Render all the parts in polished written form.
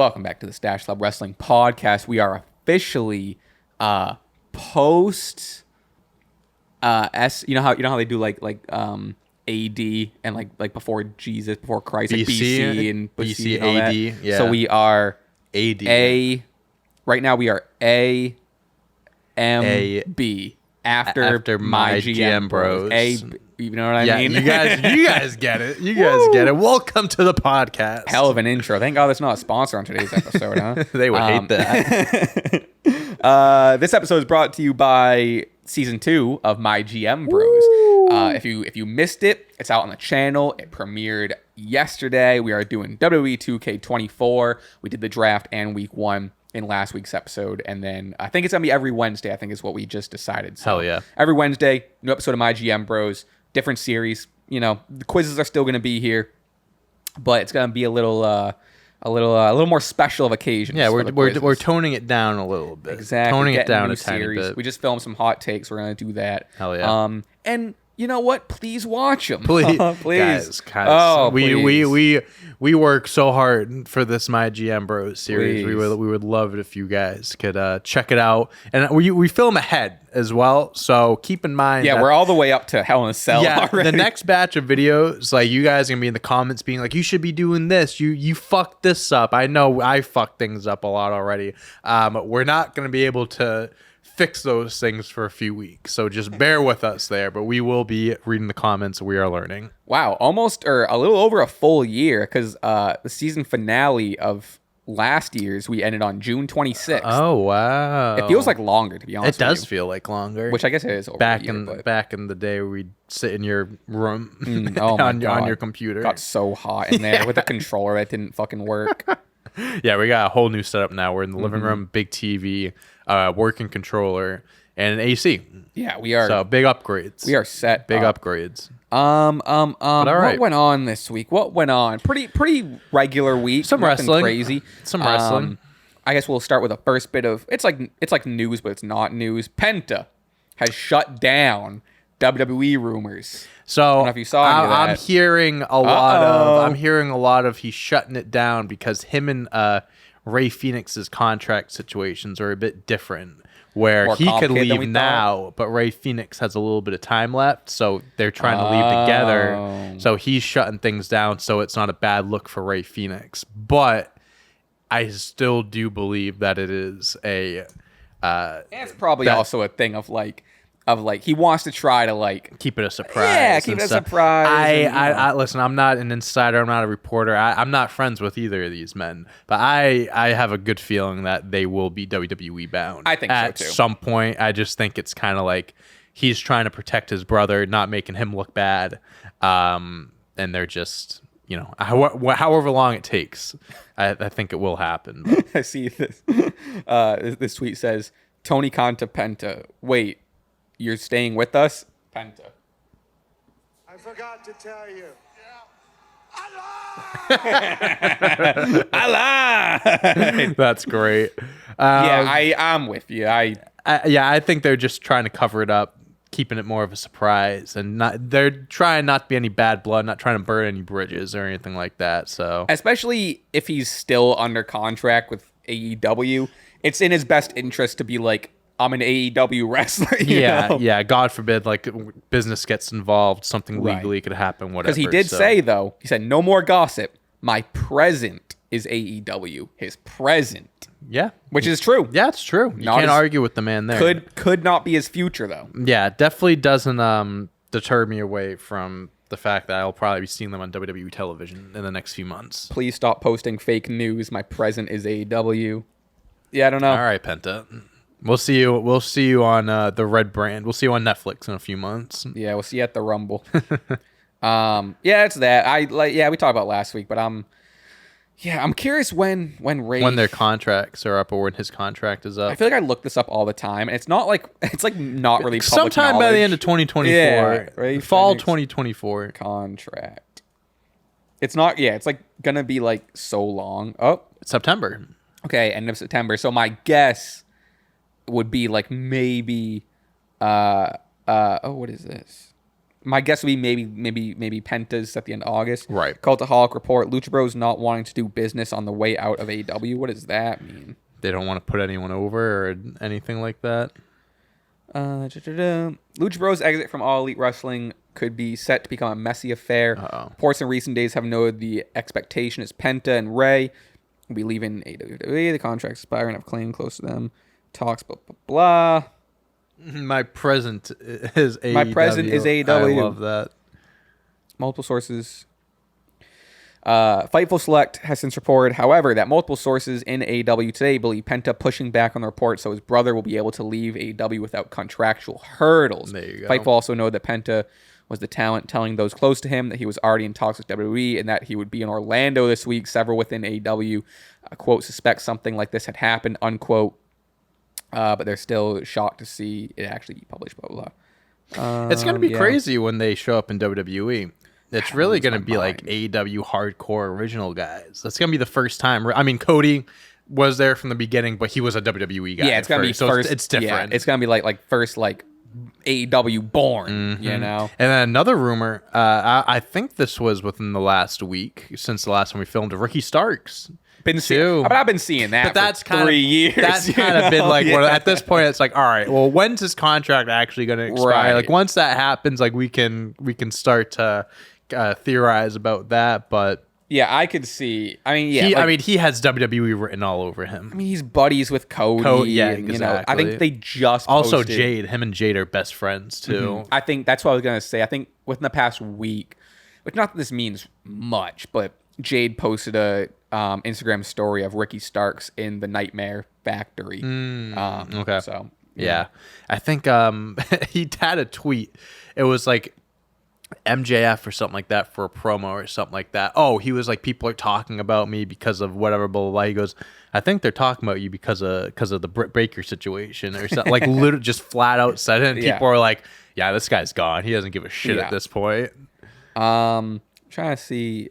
Welcome back to the Stache Club Wrestling Podcast. We are officially post you know how they do like AD and like before Jesus, before Christ, like BC and BC and all AD. that. Yeah. So we are AD. Right now we are AMB after my GM Bros. You know what I mean? You guys get it. You guys get it. Welcome to the podcast. Hell of an intro. Thank God that's not a sponsor on today's episode, huh? They would hate that. This episode is brought to you by season 2 of My GM Bros. If you missed it, it's out on the channel. It premiered yesterday. We are doing WWE 2K24. We did the draft and week 1 in last week's episode, and then I think it's gonna be every Wednesday. I think is what we just decided. So Hell yeah! Every Wednesday, new episode of My GM Bros. Different series. You know, the quizzes are still gonna be here, but it's gonna be a little more special of occasion. Yeah, we're toning it down a little bit. Exactly, toning it down a series. tiny bit. We just filmed some hot takes. We're gonna do that. Hell yeah! And you know what? Please watch them. Please, please. Guys. Oh, we work so hard for this My GM Bros series. Please. We would love it if you guys could check it out. And we film ahead as well, so keep in mind. Yeah, we're all the way up to Hell in a Cell. Yeah, already. The next batch of videos, like you guys are gonna be in the comments being like, you should be doing this. You fucked this up. I know I fucked things up a lot already. We're not gonna be able to fix those things for a few weeks, so just bear with us there, but we will be reading the comments. We are learning. Wow, almost or a little over a full year, because the season finale of last year's we ended on June 26th. Oh wow, it feels like longer, to be honest. It does feel like longer, which I guess it is over back a year, back in the day we'd sit in your room on your computer. It got so hot in there with a controller that didn't fucking work. Yeah, we got a whole new setup now. We're in the living room, big TV, working controller, and an AC. Yeah, we are. So big upgrades. We are set. Big upgrades. But all right. What went on this week? What went on? Pretty regular week. Some Nothing wrestling. Crazy. Some wrestling. I guess we'll start with a first bit of it's like news, but it's not news. Penta has shut down WWE rumors. So I don't know if you saw any of that. I'm hearing a lot of he's shutting it down because him and Ray Phoenix's contract situations are a bit different. Where More he could leave now, but Ray Phoenix has a little bit of time left, so they're trying to leave together. So he's shutting things down, so it's not a bad look for Ray Phoenix. But I still do believe that it is a. It's probably also a thing of he wants to try to keep it a surprise. Yeah, keep it a surprise. I listen. I'm not an insider. I'm not a reporter. I'm not friends with either of these men, but I have a good feeling that they will be WWE bound. I think at so too. Some point. I just think it's kind of like he's trying to protect his brother, not making him look bad. And they're just, however long it takes, I think it will happen. I see this. This tweet says Tony Khan to Penta. Wait. You're staying with us? Penta. I forgot to tell you. Yeah. Allah! That's great. I'm with you. I think they're just trying to cover it up, keeping it more of a surprise, and they're trying not to be any bad blood, not trying to burn any bridges or anything like that. So, especially if he's still under contract with AEW, it's in his best interest to be like, I'm an AEW wrestler. You know? Yeah. God forbid, business gets involved, something legally could happen, whatever. Because he did say, though, he said, no more gossip. My present is AEW. His present. Yeah. Which is true. Yeah, it's true. You can't argue with the man there. Could not be his future, though. Yeah, definitely doesn't deter me away from the fact that I'll probably be seeing them on WWE television in the next few months. Please stop posting fake news. My present is AEW. Yeah, I don't know. All right, Penta. We'll see you on the Red Brand. We'll see you on Netflix in a few months. Yeah, we'll see you at the Rumble. Yeah, it's that. We talked about last week, but I'm curious when their contracts are up or when his contract is up. I feel like I look this up all the time, and it's not not really public sometime knowledge. by the end of 2024. Yeah, right? Fall 2024 contract. It's not. Yeah, it's gonna be so long. Oh, September. Okay, end of September. So my guess would be maybe what is this? My guess would be maybe Penta's at the end of August. Right. Cultaholic report: Lucha Bros not wanting to do business on the way out of AEW. What does that mean? They don't want to put anyone over or anything like that. Lucha Bros exit from All Elite Wrestling could be set to become a messy affair. Reports in recent days have noted the expectation is Penta and Ray will be leaving AEW. The contract's expiring. I've claimed close to them. Talks blah blah blah. My present is AEW. My present is AEW. I love that. Multiple sources. Fightful Select has since reported, however, that multiple sources in AEW today believe Penta pushing back on the report so his brother will be able to leave AEW without contractual hurdles. There you go. Fightful also noted that Penta was the talent telling those close to him that he was already in talks with WWE and that he would be in Orlando this week. Several within AEW, quote, suspect something like this had happened, unquote. But they're still shocked to see it actually be published, blah, blah, blah. It's going to be crazy when they show up in WWE. It's really going to be like AEW hardcore original guys. That's going to be the first time. I mean, Cody was there from the beginning, but he was a WWE guy. Yeah, it's going to be so first. It's different. Yeah, it's going to be like first AEW born, you know? And then another rumor, I think this was within the last week, since the last time we filmed, Ricky Starks. I've been seeing that But that's for 3 years. That's kind of been like, at this point, it's like, all right, well, when's his contract actually going to expire? Right. Like, once that happens, like, we can start to theorize about that. But yeah, I could see. I mean, yeah. he has WWE written all over him. I mean, he's buddies with Cody. Yeah, and, exactly. You know, I think they just also posted, Jade. Him and Jade are best friends too. I think that's what I was gonna say. I think within the past week, which not that this means much, but Jade posted a Instagram story of Ricky Starks in the Nightmare Factory. Okay. So yeah, I think he had a tweet. It was like MJF or something like that for a promo or something like that. Oh, he was like, people are talking about me because of whatever, blah, blah, blah. He goes, I think they're talking about you because of the Britt Baker situation or something. Like, literally just flat out said it. And people are like, yeah, this guy's gone. He doesn't give a shit at this point. Trying to see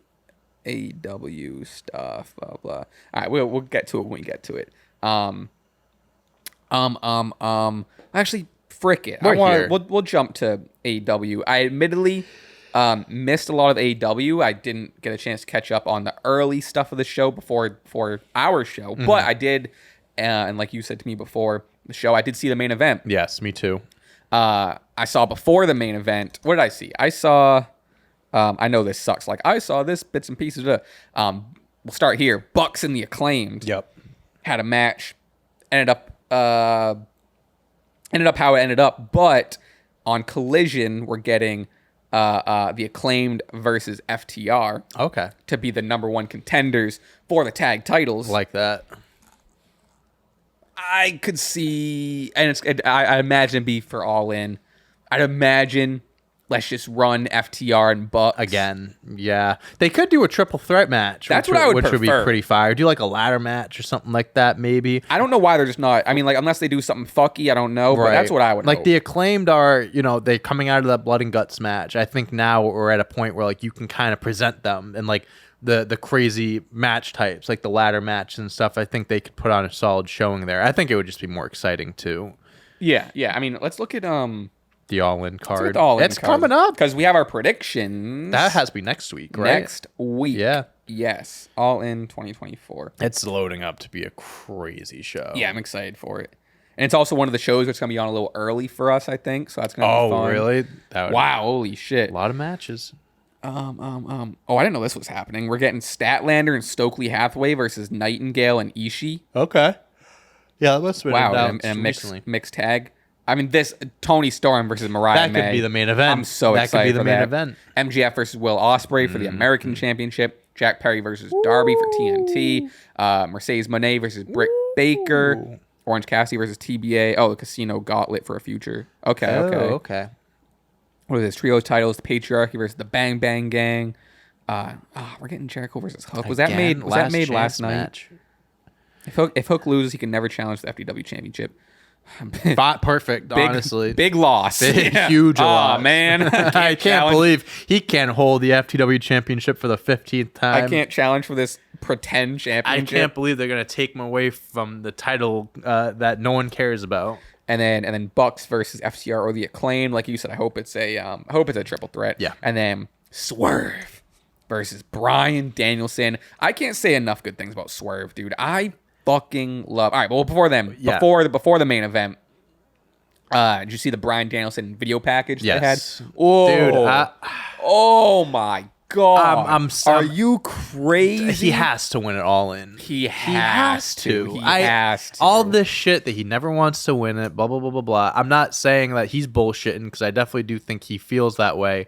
AEW stuff, blah, blah. All right, we'll get to it when we get to it. Actually, frick it. We'll jump to AEW. I admittedly missed a lot of AEW. I didn't get a chance to catch up on the early stuff of the show before our show, but I did, and like you said to me before the show, I did see the main event. Yes, me too. I saw before the main event. What did I see? I saw. I know this sucks. Like, I saw this bits and pieces. We'll start here. Bucks and the Acclaimed. Yep. Had a match. Ended up how it ended up. But on Collision, we're getting the Acclaimed versus FTR. Okay. To be the number one contenders for the tag titles. Like that. I could see, and I imagine it'd be for All In. I'd imagine let's just run FTR and Bucks again. Yeah, they could do a triple threat match. That's what I would prefer. Which would be pretty fire. Do like a ladder match or something like that, maybe. I don't know why they're just not. I mean, like, unless they do something fucky, I don't know. Right. But that's what I would like. Hope. The Acclaimed are, they coming out of that blood and guts match. I think now we're at a point where like you can kind of present them and like the crazy match types, like the ladder match and stuff. I think they could put on a solid showing there. I think it would just be more exciting too. Yeah. I mean, let's look at the All-In card. It's coming up because we have our predictions. That has to be next week, right? Next week. Yeah. Yes. All In 2024. It's loading up to be a crazy show. Yeah, I'm excited for it. And it's also one of the shows that's going to be on a little early for us, I think. So that's going to be fun. Oh, really? Wow, holy shit. A lot of matches. Oh, I didn't know this was happening. We're getting Statlander and Stokely Hathaway versus Nightingale and Ishii. Okay. Yeah, that must have been announced and mixed tag. I mean, this Tony Storm versus Mariah May. That could be the main event. I'm so excited for that. That could be the main event. MJF versus Will Ospreay for the American Championship. Jack Perry versus Darby for TNT. Mercedes Moné versus Britt Baker. Orange Cassidy versus TBA. Oh, the Casino Gauntlet for a future. Okay. What are this? Trios titles, the Patriarchy versus the Bang Bang Gang. We're getting Jericho versus Hook. Was that made last night? Match. If Hook loses, he can never challenge the FTW Championship. Perfect, honestly. Big loss. Huge loss. Oh, man. I can't believe he can't hold the FTW Championship for the 15th time. I can't challenge for this pretend championship. I can't believe they're going to take him away from the title that no one cares about. and then Bucks versus FCR or the Acclaim. Like you said, I hope it's a triple threat. Yeah. And then Swerve versus Bryan Danielson. I can't say enough good things about Swerve, dude. I fucking love. All right, well, before the main event, did you see the Bryan Danielson video package they had? Oh, dude. Oh my God. Are you crazy? He has to win it all in. He has to. He has to. All this shit that he never wants to win it, blah, blah, blah, blah, blah. I'm not saying that he's bullshitting because I definitely do think he feels that way.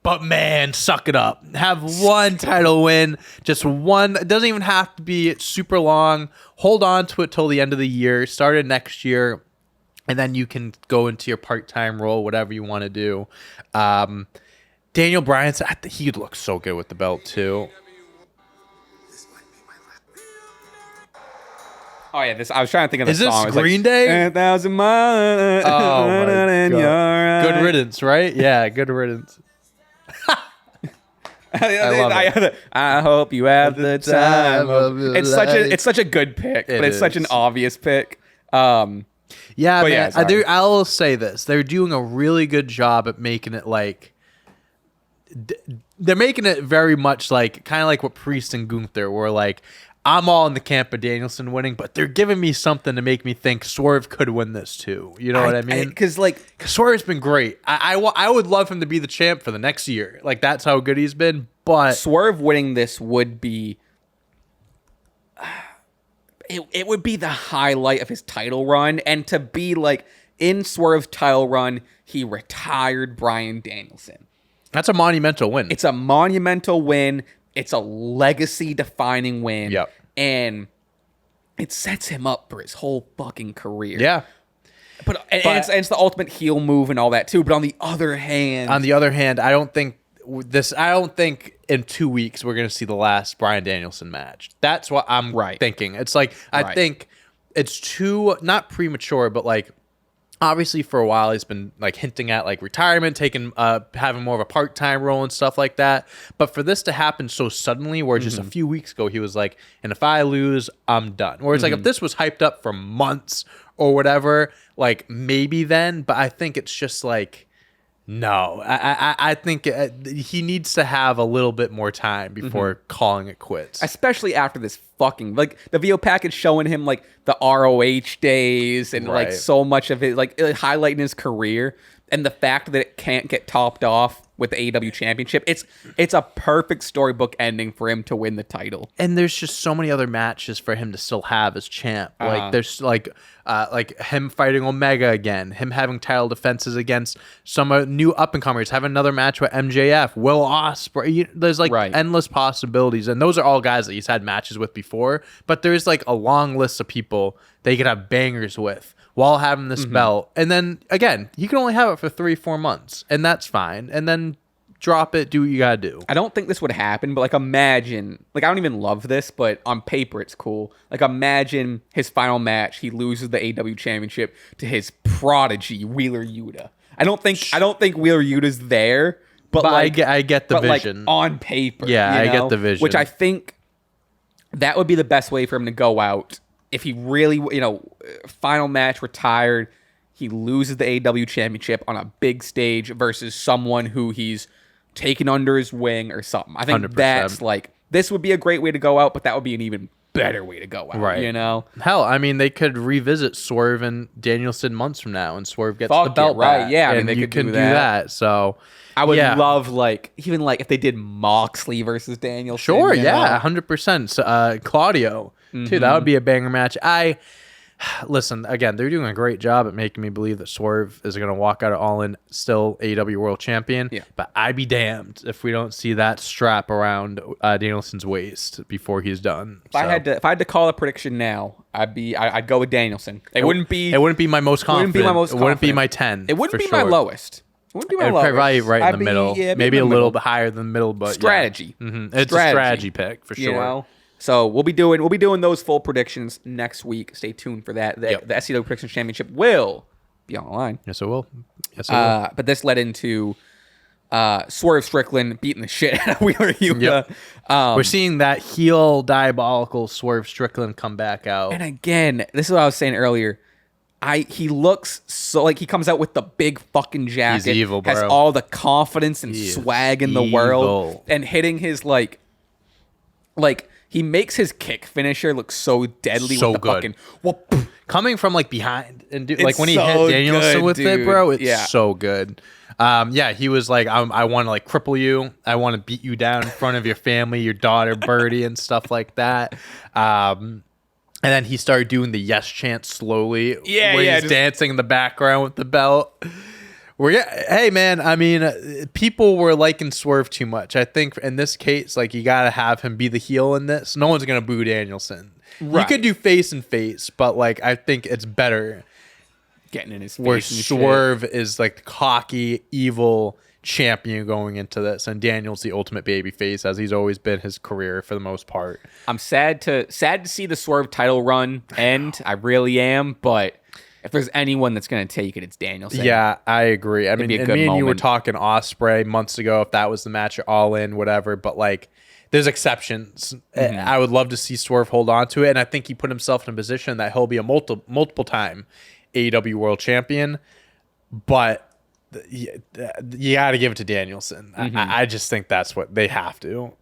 But man, suck it up. Have one title win. Just one. It doesn't even have to be super long. Hold on to it till the end of the year. Start it next year. And then you can go into your part-time role, whatever you want to do. Daniel Bryan, he looks so good with the belt, too. Oh, yeah. I was trying to think of the song. Is this Green Day? 1,000 miles. Oh, my and God. Good riddance, right? Yeah, good riddance. I hope you have the time of your life. It's such a good pick, but it's such an obvious pick. Yeah, man. I'll say this. They're doing a really good job at making it like... They're making it very much like kind of like what Priest and Gunther were like. I'm all in the camp of Danielson winning, but they're giving me something to make me think Swerve could win this too. You know what I mean? Because Swerve's been great. I would love him to be the champ for the next year. Like that's how good he's been. But Swerve winning this would be. It would be the highlight of his title run, and to be like in Swerve's title run, he retired Bryan Danielson. That's a monumental win. It's a monumental win. It's a legacy-defining win. Yep. And it sets him up for his whole fucking career. Yeah. But it's the ultimate heel move and all that too. But on the other hand, I don't think in 2 weeks we're gonna see the last Bryan Danielson match. That's what I'm thinking. It's like I think it's too not premature, but like obviously for a while he's been like hinting at like retirement, taking having more of a part-time role and stuff like that. But for this to happen so suddenly, where just a few weeks ago he was like, and if I lose, I'm done. Where it's like if this was hyped up for months or whatever, like maybe then. But I think it's just like. No, I think he needs to have a little bit more time before calling it quits. Especially after this fucking, like, the VO package showing him, like, the ROH days and, like, so much of it, like, highlighting his career. And the fact that it can't get topped off with the AEW championship, it's a perfect storybook ending for him to win the title. And there's just so many other matches for him to still have as champ. Like there's like him fighting Omega again, him having title defenses against some new up and comers, having another match with MJF, Will Ospreay. There's like endless possibilities, and those are all guys that he's had matches with before. But there's like a long list of people that he could have bangers with while having this belt. And then again, you can only have it for 3-4 months, and that's fine. And then drop it, do what you gotta do. I don't think this would happen, but like imagine, like I don't even love this, but on paper it's cool. Like imagine his final match, he loses the AEW championship to his prodigy Wheeler Yuta. I don't think Wheeler Yuta's there, but like I get the vision. Like on paper. Yeah, I get the vision. Which I think that would be the best way for him to go out. If he really, final match, retired, he loses the AEW championship on a big stage versus someone who he's taken under his wing or something. I think 100%. That's like, this would be a great way to go out, but that would be an even better way to go out, Hell, I mean, they could revisit Swerve and Danielson months from now, and Swerve gets the belt back. Yeah, I mean, and they you could can do that. So I would love, like, even like if they did Moxley versus Danielson. Sure, 100%. Claudio, too. That would be a banger match. Listen, again, they're doing a great job at making me believe that Swerve is going to walk out of All In still AEW World Champion. Yeah. But I'd be damned if we don't see that strap around Danielson's waist before he's done. If I had to call a prediction now, I'd go with Danielson. It wouldn't be my most confident. It wouldn't be my 10. It wouldn't be my lowest. It wouldn't be my lowest. Probably right in the middle. Yeah, maybe a little bit higher than the middle, but strategy. Yeah. It's a strategy pick for sure. So we'll be doing those full predictions next week. Stay tuned for that. The SCW Predictions Championship will be online. Yes, it will. But this led into Swerve Strickland beating the shit out of Wheeler Yuta. Yep. We're seeing that heel diabolical Swerve Strickland come back out. And again, this is what I was saying earlier. he looks so like he comes out with the big fucking jacket. He's evil, bro. Has all the confidence and He is swag in the world, evil. and hitting his like he makes his kick finisher look so deadly So with the good. fucking whoop. Coming from like behind and It's like when he so hit Danielson good, with it, dude. bro, it's Yeah. so good. He was like, I want to like cripple you. I want to beat you down in front of your family, your daughter Birdie, and stuff like that. And then he started doing the yes chant slowly. Yeah, where yeah, he's just- dancing in the background with the belt. Hey man, I mean, people were liking Swerve too much. I think in this case, like you gotta have him be the heel in this. No one's gonna boo Danielson. Right. You could do face and face, but like I think it's better Getting in his face where and shit. Swerve is like the cocky, evil champion going into this, and Daniel's the ultimate baby face, as he's always been his career for the most part. I'm sad to see the Swerve title run end. I really am, but if there's anyone that's gonna take it, it's Danielson. Yeah, I agree. I mean, be a and good me and you were moment. talking Ospreay months ago if that was the match at All In, whatever. But like, there's exceptions. Mm-hmm. I would love to see Swerve hold on to it, and I think he put himself in a position that he'll be a multiple time AEW World Champion. But you got to give it to Danielson. Mm-hmm. I just think that's what they have to.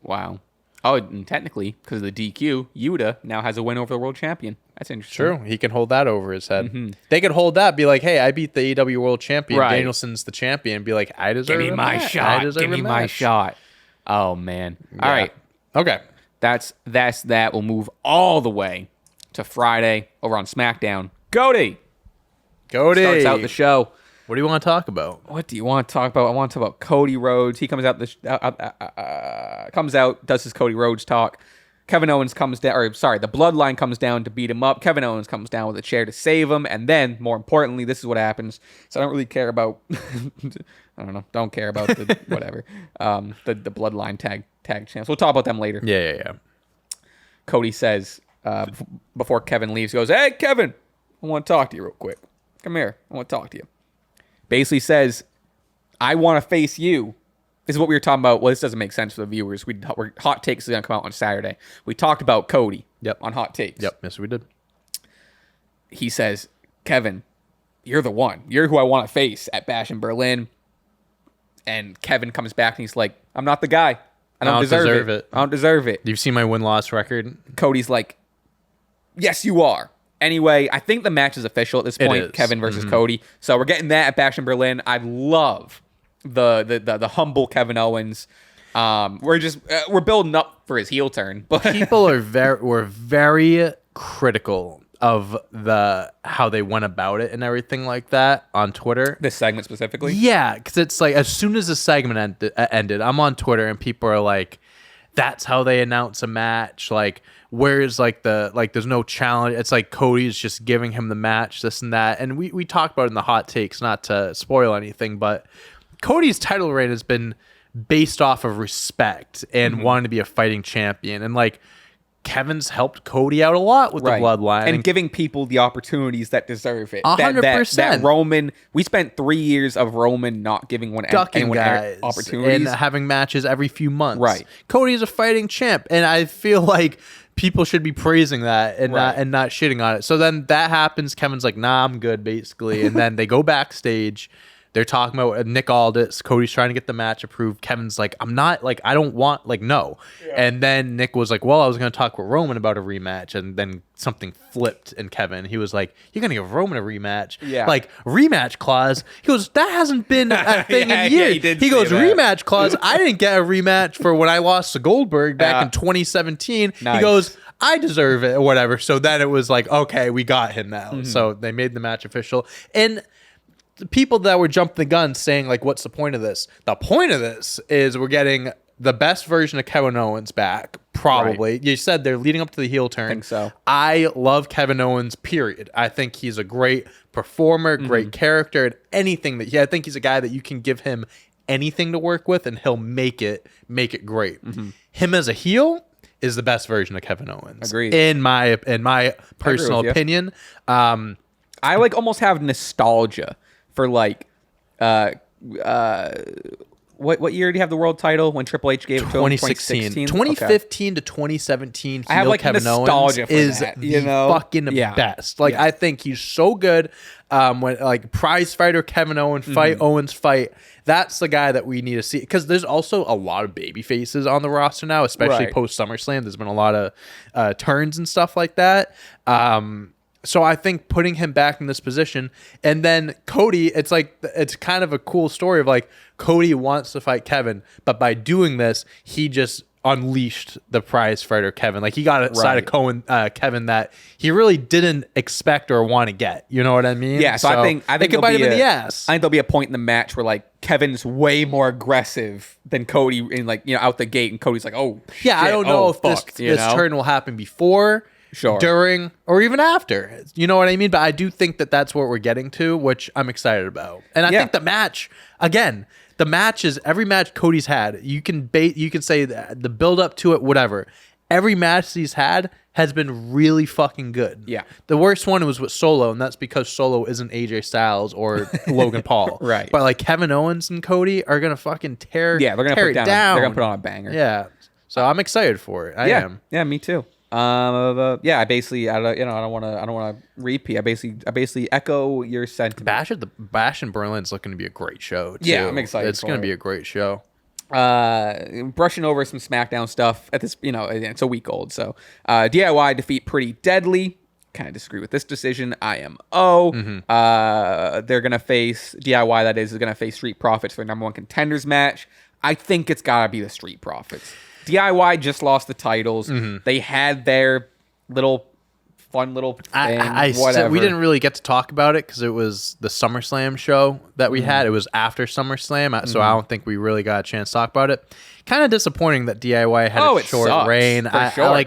Wow. Oh, and technically, because of the DQ, Yuta now has a win over the world champion. That's interesting. True, he can hold that over his head. They could hold that, be like, "Hey, I beat the AEW World Champion. Right. Danielson's the champion." Be like, "I deserve Give me a my match. shot. I deserve Give a me my match." shot. Oh man. All Yeah. right. Okay. That's that. We'll move all the way to Friday over on SmackDown. Cody Cody, starts out the show. what do you want to talk about? What do you want to talk about? I want to talk about Cody Rhodes. He comes out comes out, does his Cody Rhodes talk. Kevin Owens comes down, the Bloodline comes down to beat him up. Kevin Owens comes down with a chair to save him, and then, more importantly, this is what happens. So I don't really care about, don't care about the whatever, the Bloodline tag champs. We'll talk about them later. Yeah. Cody says before Kevin leaves, he goes, "Hey, Kevin, I want to talk to you real quick. Come here. I want to talk to you." Basically says, "I want to face you." This is what we were talking about. Well, this doesn't make sense for the viewers. Hot Takes is going to come out on Saturday. We talked about Cody on Hot Takes. Yep. Yes, we did. He says, "Kevin, you're the one. You're who I want to face at Bash in Berlin." And Kevin comes back and he's like, "I'm not the guy. I don't deserve it. I don't deserve it." You've seen my win-loss record. Cody's like, "Yes, you are." Anyway, I think the match is official at this point. is. Kevin versus Cody. So we're getting that at Bash in Berlin. I love the humble Kevin Owens. We're building up for his heel turn, but People were very critical of how they went about it and everything like that on Twitter. this segment specifically. Yeah, because it's like as soon as the segment ended, I'm on Twitter and people are like, "That's how they announce a match." Like, where's there's no challenge. It's like Cody's just giving him the match, this and that. And we talked about it in the hot takes, not to spoil anything, but Cody's title reign has been based off of respect and wanting to be a fighting champion. And like Kevin's helped Cody out a lot with the bloodline and giving people the opportunities that deserve it. 100%. That Roman, we spent 3 years of Roman not giving ducking anyone guys opportunities and having matches every few months. Right. Cody's a fighting champ, and I feel like people should be praising that and Right. not shitting on it. So then that happens. Kevin's like, "Nah, I'm good," basically, and then they go backstage. They're talking about Nick Aldis. Cody's trying to get the match approved. Kevin's like, "I'm not, like, I don't want, like, no." Yeah. And then Nick was like, "Well, I was going to talk with Roman about a rematch." And then something flipped in Kevin. He was like, "You're going to give Roman a rematch?" Yeah. Like, rematch clause. He goes, "That hasn't been a thing Yeah, in yeah, years." he did He say goes, that. "Rematch clause. I didn't get a rematch for when I lost to Goldberg back Yeah. in 2017. Nice. He goes, "I deserve it," or whatever. So then it was like, okay, we got him now. So they made the match official. And the people that were jumping the gun saying, like, what's the point of this? The point of this is we're getting the best version of Kevin Owens back, probably. You said they're leading up to the heel turn. I think so. I love Kevin Owens, period. I think he's a great performer, great character, and anything that I think he's a guy that you can give him anything to work with and he'll make it great. Him as a heel is the best version of Kevin Owens. Agreed. In my personal with you. opinion. I like almost have nostalgia for like what year do you have the world title when Triple H gave it to him? 2016. 2015 to 2017. I have like Kevin nostalgia Owens for is that, the fucking best. Like I think he's so good. When like prize fighter Kevin Owens Owens fight, that's the guy that we need to see, because there's also a lot of baby faces on the roster now, especially post SummerSlam. There's been a lot of turns and stuff like that. So I think putting him back in this position, and then Cody, it's kind of a cool story of like Cody wants to fight Kevin, but by doing this, he just unleashed the prize fighter Kevin. Like he got a side of Kevin that he really didn't expect or want to get. You know what I mean? Yeah. So I think they could bite him in the ass. I think there'll be a point in the match where like Kevin's way more aggressive than Cody in like, you know, out the gate, and Cody's like, oh shit, yeah, I don't know if this turn will happen before, during, or even after. You know what I mean? But I do think that that's what we're getting to, which I'm excited about. And I think the match, again, the match is every match Cody's had. You can say that the build up to it, whatever. Every match he's had has been really fucking good. Yeah. The worst one was with Solo, and that's because Solo isn't AJ Styles or Logan Paul. Right. But like Kevin Owens and Cody are gonna fucking tear it down. They're gonna put on a banger. Yeah. So I'm excited for it. I am. Yeah, me too. I don't want to repeat. I basically echo your sentiment. Bash in Berlin's looking to be a great show too. Yeah, I'm excited. It's going to be a great show. Brushing over some SmackDown stuff at this, it's a week old. So, DIY defeat Pretty Deadly. Kind of disagree with this decision. IMO. They're gonna face DIY. That is gonna face Street Profits for number one contenders match. I think it's gotta be the Street Profits. DIY just lost the titles. They had their fun little thing, whatever. We didn't really get to talk about it because it was the SummerSlam show that we had. It was after SummerSlam, so I don't think we really got a chance to talk about it. Kind of disappointing that DIY had a short reign.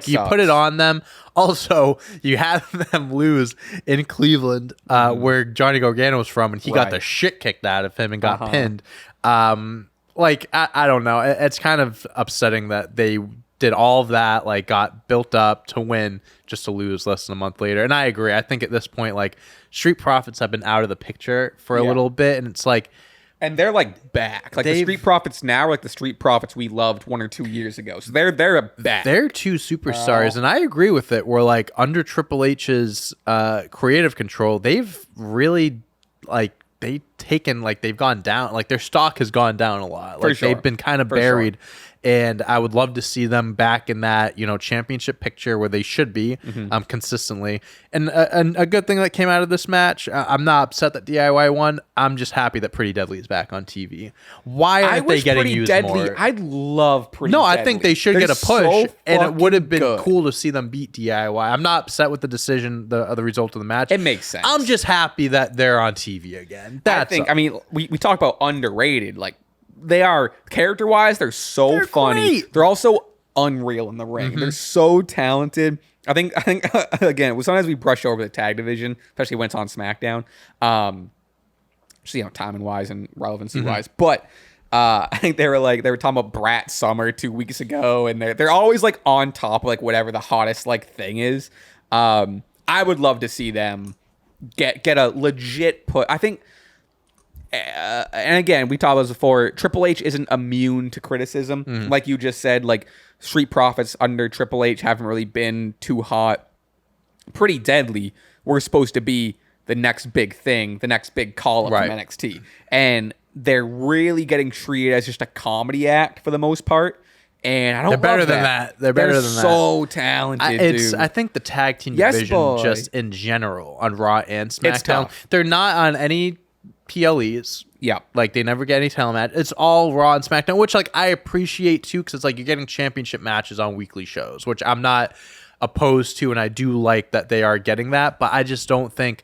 You put it on them. Also, you had them lose in Cleveland, where Johnny Gargano was from, and he got the shit kicked out of him and got pinned. I don't know. It's kind of upsetting that they did all of that, like got built up to win just to lose less than a month later. And I agree. I think at this point, like Street Profits have been out of the picture for a little bit, and it's like, and they're like back. Like the Street Profits now are like the Street Profits we loved 1 or 2 years ago. So they're back. They're two superstars, and I agree with it. Where like under Triple H's creative control, they've really they've gone down, like their stock has gone down a lot. Like they've been kind of buried. And I would love to see them back in that, championship picture where they should be consistently. And a good thing that came out of this match, I'm not upset that DIY won. I'm just happy that Pretty Deadly is back on TV. Why aren't they getting used more? I'd love Pretty Deadly. I think they should get a push, and it would have been cool to see them beat DIY. I'm not upset with the decision, the result of the match. It makes sense. I'm just happy that they're on TV again. We talk about underrated, like, they are character-wise, they're funny. Great. They're also unreal in the ring. They're so talented. I think again, sometimes we brush over the tag division, especially when it's on SmackDown. Just timing wise and relevancy wise. But I think they were talking about Brat Summer 2 weeks ago, and they're always like on top of like whatever the hottest like thing is. I would love to see them get a legit put. I think. And again, we talked about this before. Triple H isn't immune to criticism, like you just said. Like Street Profits under Triple H haven't really been too hot. Pretty Deadly were supposed to be the next big thing, the next big call up from NXT, and they're really getting treated as just a comedy act for the most part. And I don't. They're better than that. They're better than that. So talented, dude. I think the tag team division, just in general, on Raw and SmackDown, they're not on any PLEs. Yeah. Like they never get any telematch. It's all Raw and SmackDown, which like I appreciate too, because it's like you're getting championship matches on weekly shows, which I'm not opposed to, and I do like that they are getting that, but I just don't think.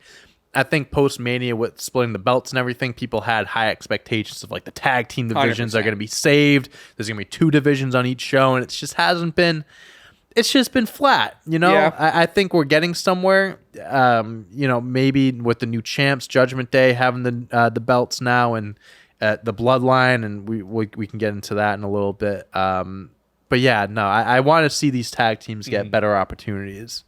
I think post-Mania with splitting the belts and everything, people had high expectations of like the tag team divisions 100%. Are going to be saved. There's going to be 2 divisions on each show, and it just hasn't been. It's just been flat, Yeah. I think we're getting somewhere. Maybe with the new champs, Judgment Day having the belts now, and the Bloodline, and we can get into that in a little bit. But yeah, no, I want to see these tag teams get better opportunities.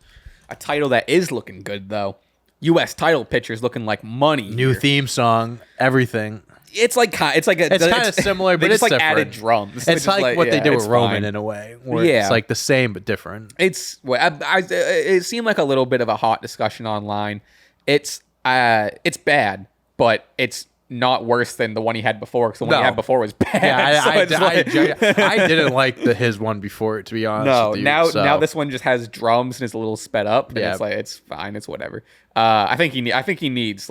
A title that is looking good though. U.S. title pictures looking like money. New theme song, everything. It's kind of similar, they but just it's like added different. drums. It's like what they did with Roman fine. in a way, where Yeah. it's like the same but different. It seemed like a little bit of a hot discussion online. It's bad, but it's not worse than the one he had before, because the one he had before was bad. Yeah, I didn't like his one before, to be honest. No, with you, now this one just has drums and is a little sped up. And Yeah. it's like it's fine, it's whatever. I think he needs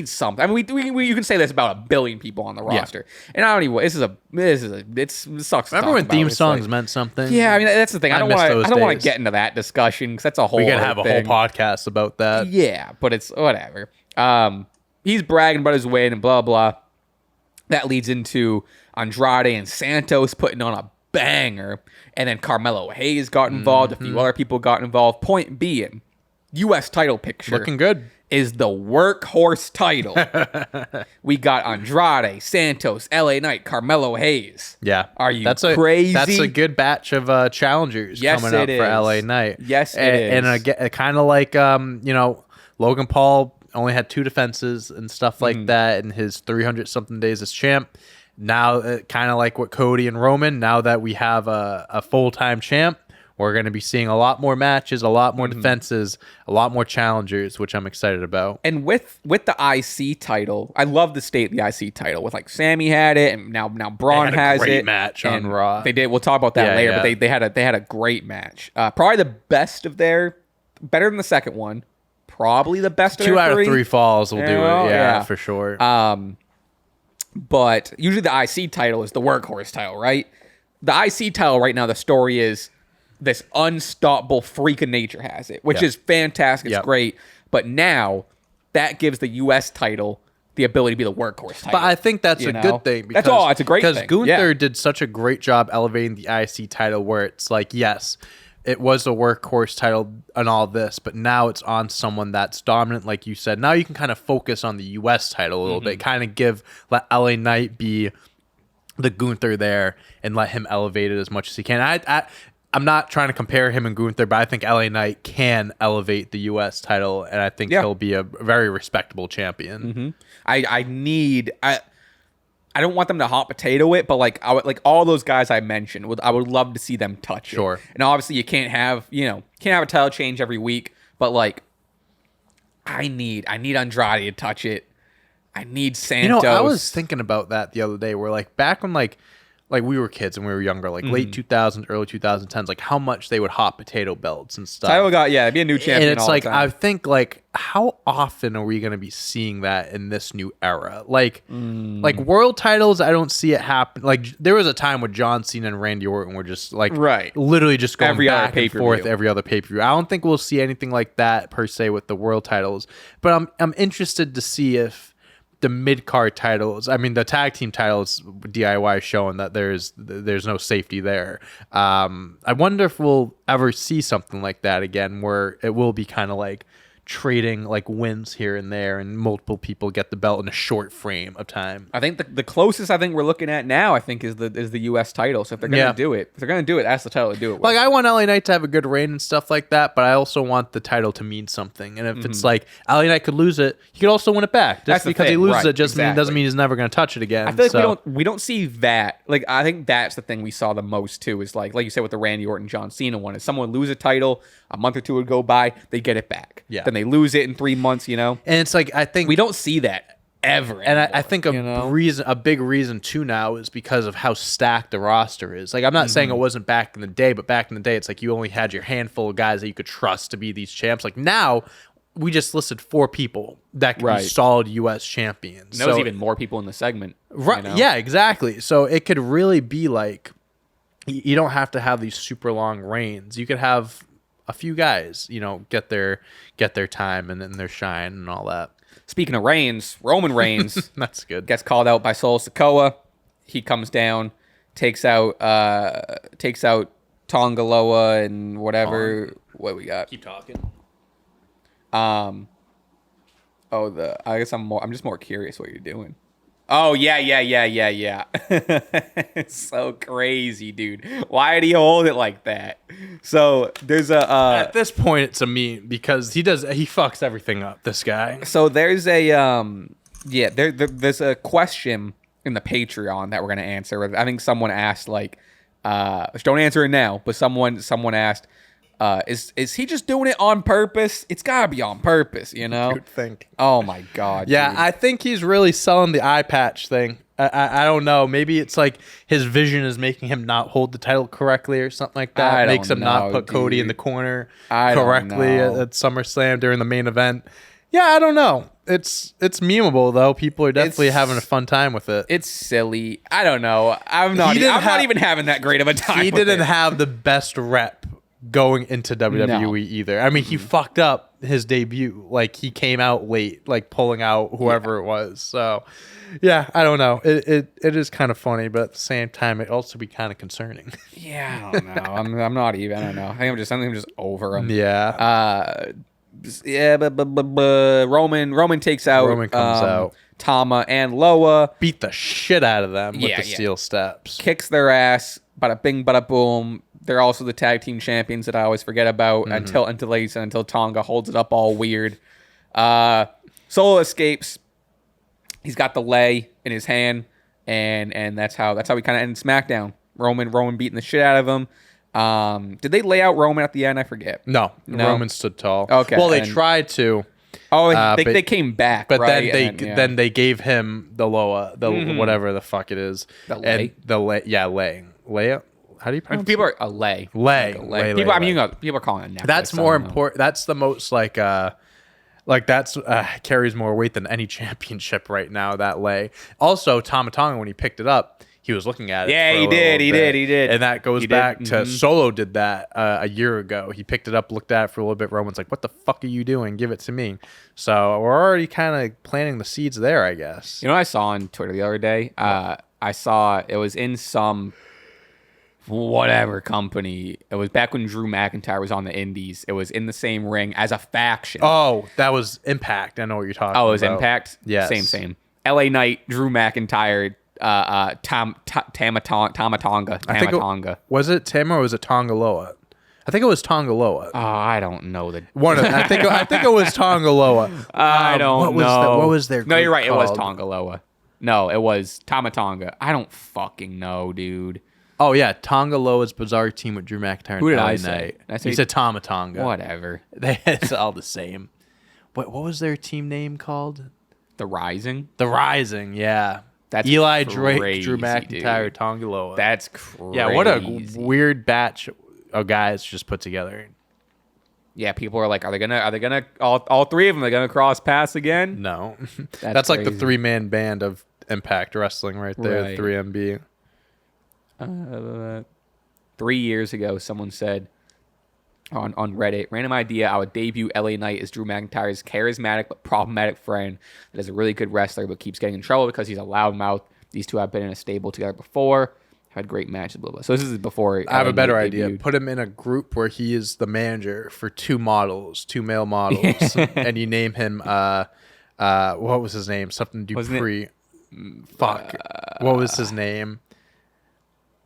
something. I mean, you can say this about a billion people on the roster, and I don't even. It sucks. Remember when theme songs meant something? Yeah, I mean that's the thing. I don't want to days. get into that discussion because that's a whole. We could have a thing. whole podcast about that. Yeah, but it's whatever. He's bragging about his win and blah blah. That leads into Andrade and Santos putting on a banger, and then Carmelo Hayes got involved. A few other people got involved. Point being, U.S. title picture Looking good. is the Workhorse title. We got Andrade, Santos, LA Knight, Carmelo Hayes. Yeah. Are you crazy? crazy? That's a good batch of challengers coming up for LA Knight. Yes, it is. And again, kind of like, Logan Paul only had 2 defenses and stuff like that in his 300-something days as champ. Now, kind of like what Cody and Roman, now that we have a full-time champ, we're going to be seeing a lot more matches, a lot more defenses, a lot more challengers, which I'm excited about. And with the IC title, I love the state of the IC title. With like Sammy had it, and now Braun has it. Great match on Raw. They did. We'll talk about that later. Yeah. But they had a great match. Probably the best of better than the second one. Probably the best of 2 their out of 3. 3 falls will do it. Well, Yeah, for sure. But usually the IC title is the Workhorse title, right? The IC title right now, the story is this unstoppable freak of nature has it, which is fantastic. It's great. But now that gives the U.S. title the ability to be the Workhorse title. But I think that's a good thing. That's all. It's a great thing. Because Gunther did such a great job elevating the IC title where it's like, yes, it was a Workhorse title and all this, but now it's on someone that's dominant, like you said. Now you can kind of focus on the U.S. title a little bit, kind of let LA Knight be the Gunther there and let him elevate it as much as he can. I'm not trying to compare him and Gunther, but I think LA Knight can elevate the U.S. title, and I think he'll be a very respectable champion. I don't want them to hot potato it, but like all those guys I mentioned, I would love to see them touch it. Sure. And obviously you can't have a title change every week, but like I need Andrade to touch it. I need Santos. I was thinking about that the other day, where like back when like we were kids and we were younger, like late 2000s, early 2010s, like how much they would hot potato belts and stuff. Title got be a new champion. And it's all like the time. I think like how often are we going to be seeing that in this new era? Like world titles, I don't see it happen. Like there was a time when John Cena and Randy Orton were just like literally just going every back other and forth every other pay-per-view. I don't think we'll see anything like that per se with the world titles, but I'm interested to see if the mid-card titles, I mean the tag team titles, DIY showing that there's no safety there. I wonder if we'll ever see something like that again, where it will be kind of like trading like wins here and there, and multiple people get the belt in a short frame of time. I think the closest I think we're looking at now, I think is the U.S. title. So if they're gonna do it, that's the title to do it with. Like I want LA Knight to have a good reign and stuff like that, but I also want the title to mean something. And if it's like LA Knight could lose it, he could also win it back. Just because he loses it doesn't mean he's never going to touch it again. I feel like we don't see that. Like I think that's the thing we saw the most too, is like you said with the Randy Orton John Cena one, is someone lose a title, a month or two would go by, they get it back. Yeah. Then they lose it in 3 months, And it's like I think we don't see that ever. And anymore, I think a big reason too now is because of how stacked the roster is. Like I'm not saying it wasn't back in the day, but back in the day it's like you only had your handful of guys that you could trust to be these champs. Like now we just listed 4 people that can be solid U.S. champions. There's even more people in the segment. Right. Yeah, exactly. So it could really be like you don't have to have these super long reigns. You could have a few guys, get their time and then their shine and all that. Speaking of Reigns, Roman Reigns that's good. Gets called out by Solo Sikoa. He comes down, takes out Tongaloa and whatever. What we got? Keep talking. I guess I'm just more curious what you're doing. Oh, yeah. It's so crazy, dude. Why did he hold it like that? So there's At this point, it's a meme because he fucks everything up. This guy. So there's a there's a question in the Patreon that we're gonna answer. I think someone asked don't answer it now, but someone asked, is he just doing it on purpose? It's gotta be on purpose, you know? You'd think. Oh my god. Yeah, dude. I think he's really selling the eye patch thing. I don't know. Maybe it's like his vision is making him not hold the title correctly or something like that. I Makes don't him not know, put Cody in dude. the corner I don't correctly know. at SummerSlam during the main event. Yeah, I don't know. It's memeable though. People are definitely having a fun time with it. It's silly. I don't know. I'm not even having that great of a time. He with didn't it. have the best rep going into WWE either. I mean, he fucked up his debut. Like he came out late, like pulling out whoever it was. So, yeah, I don't know. It is kind of funny, but at the same time, it also be kind of concerning. Yeah, I don't know. I'm not even. I don't know. I think I'm just over him. Yeah. But Roman takes out. Roman comes out. Tama and Loa, Beat the shit out of them with Yeah, the yeah. steel steps. kicks their ass. Bada bing, bada boom. They're also the tag team champions that I always forget about until Tonga holds it up all weird. Solo escapes. He's got the lei in his hand, and that's how we kind of end SmackDown. Roman beating the shit out of him. Did they lay out Roman at the end? I forget. No, No? Roman stood tall. Okay, Well, they and- tried to, Oh, but- they came back, but right? then they gave him the Loa, whatever the fuck it is. The And lei? the lei. Yeah, lei. Leia? How do you pronounce people it? are a lei. Lei. Like a Lei, People, lei, I mean, lei. people are calling it necklace. That's I more don't know. important. That's the most like that's carries more weight than any championship right now. That lei. Also, Tama Tonga, when he picked it up, he was looking at it. Yeah, for a he little did, bit. And that goes He did, back to mhm. Solo did that a year ago. He picked it up, looked at it for a little bit. Roman's like, "What the fuck are you doing? Give it to me." So we're already kind of planting the seeds there, I guess. You know what I saw on Twitter the other day? I saw it was in some whatever company. It was back when Drew McIntyre was on the Indies. It was in the same ring as a faction. Oh, that was Impact. I know what you're talking about. Oh, it was Impact? Yes. Same. LA Knight, Drew McIntyre, Tama Tonga. Was it Tim or was it Tongaloa? I think it was Tongaloa. Oh, I don't know the. One of I think it was Tongaloa. I don't know. What was their? No, you're group right. It was called? Tongaloa. No, it was Tonga. I don't fucking know, dude. Oh yeah, Tongaloa's bizarre team with Drew McIntyre. Who did and I LA say? Knight. Did I say- You said Tama Tonga. Whatever. It's all the same. What was their team name called? The Rising. The Rising. Yeah. That's Eli Drake, Drew crazy, McIntyre, dude. Tongaloa. That's crazy. Yeah, what a weird batch of guys just put together. Yeah, people are like, are they gonna all three of them are gonna cross paths again? No, that's like the crazy. 3-man band of Impact Wrestling right there. Right. 3MB. 3 years ago, someone said on Reddit, random idea, I would debut LA Knight as Drew McIntyre's charismatic but problematic friend that is a really good wrestler but keeps getting in trouble because he's a loudmouth. These two have been in a stable together before, had great matches, blah, blah. So this is before I have LA a better Knight idea. debuted. Put him in a group where he is the manager for 2 male models, and you name him. What was his name? Something Wasn't it- Dupree. Fuck. What was his name?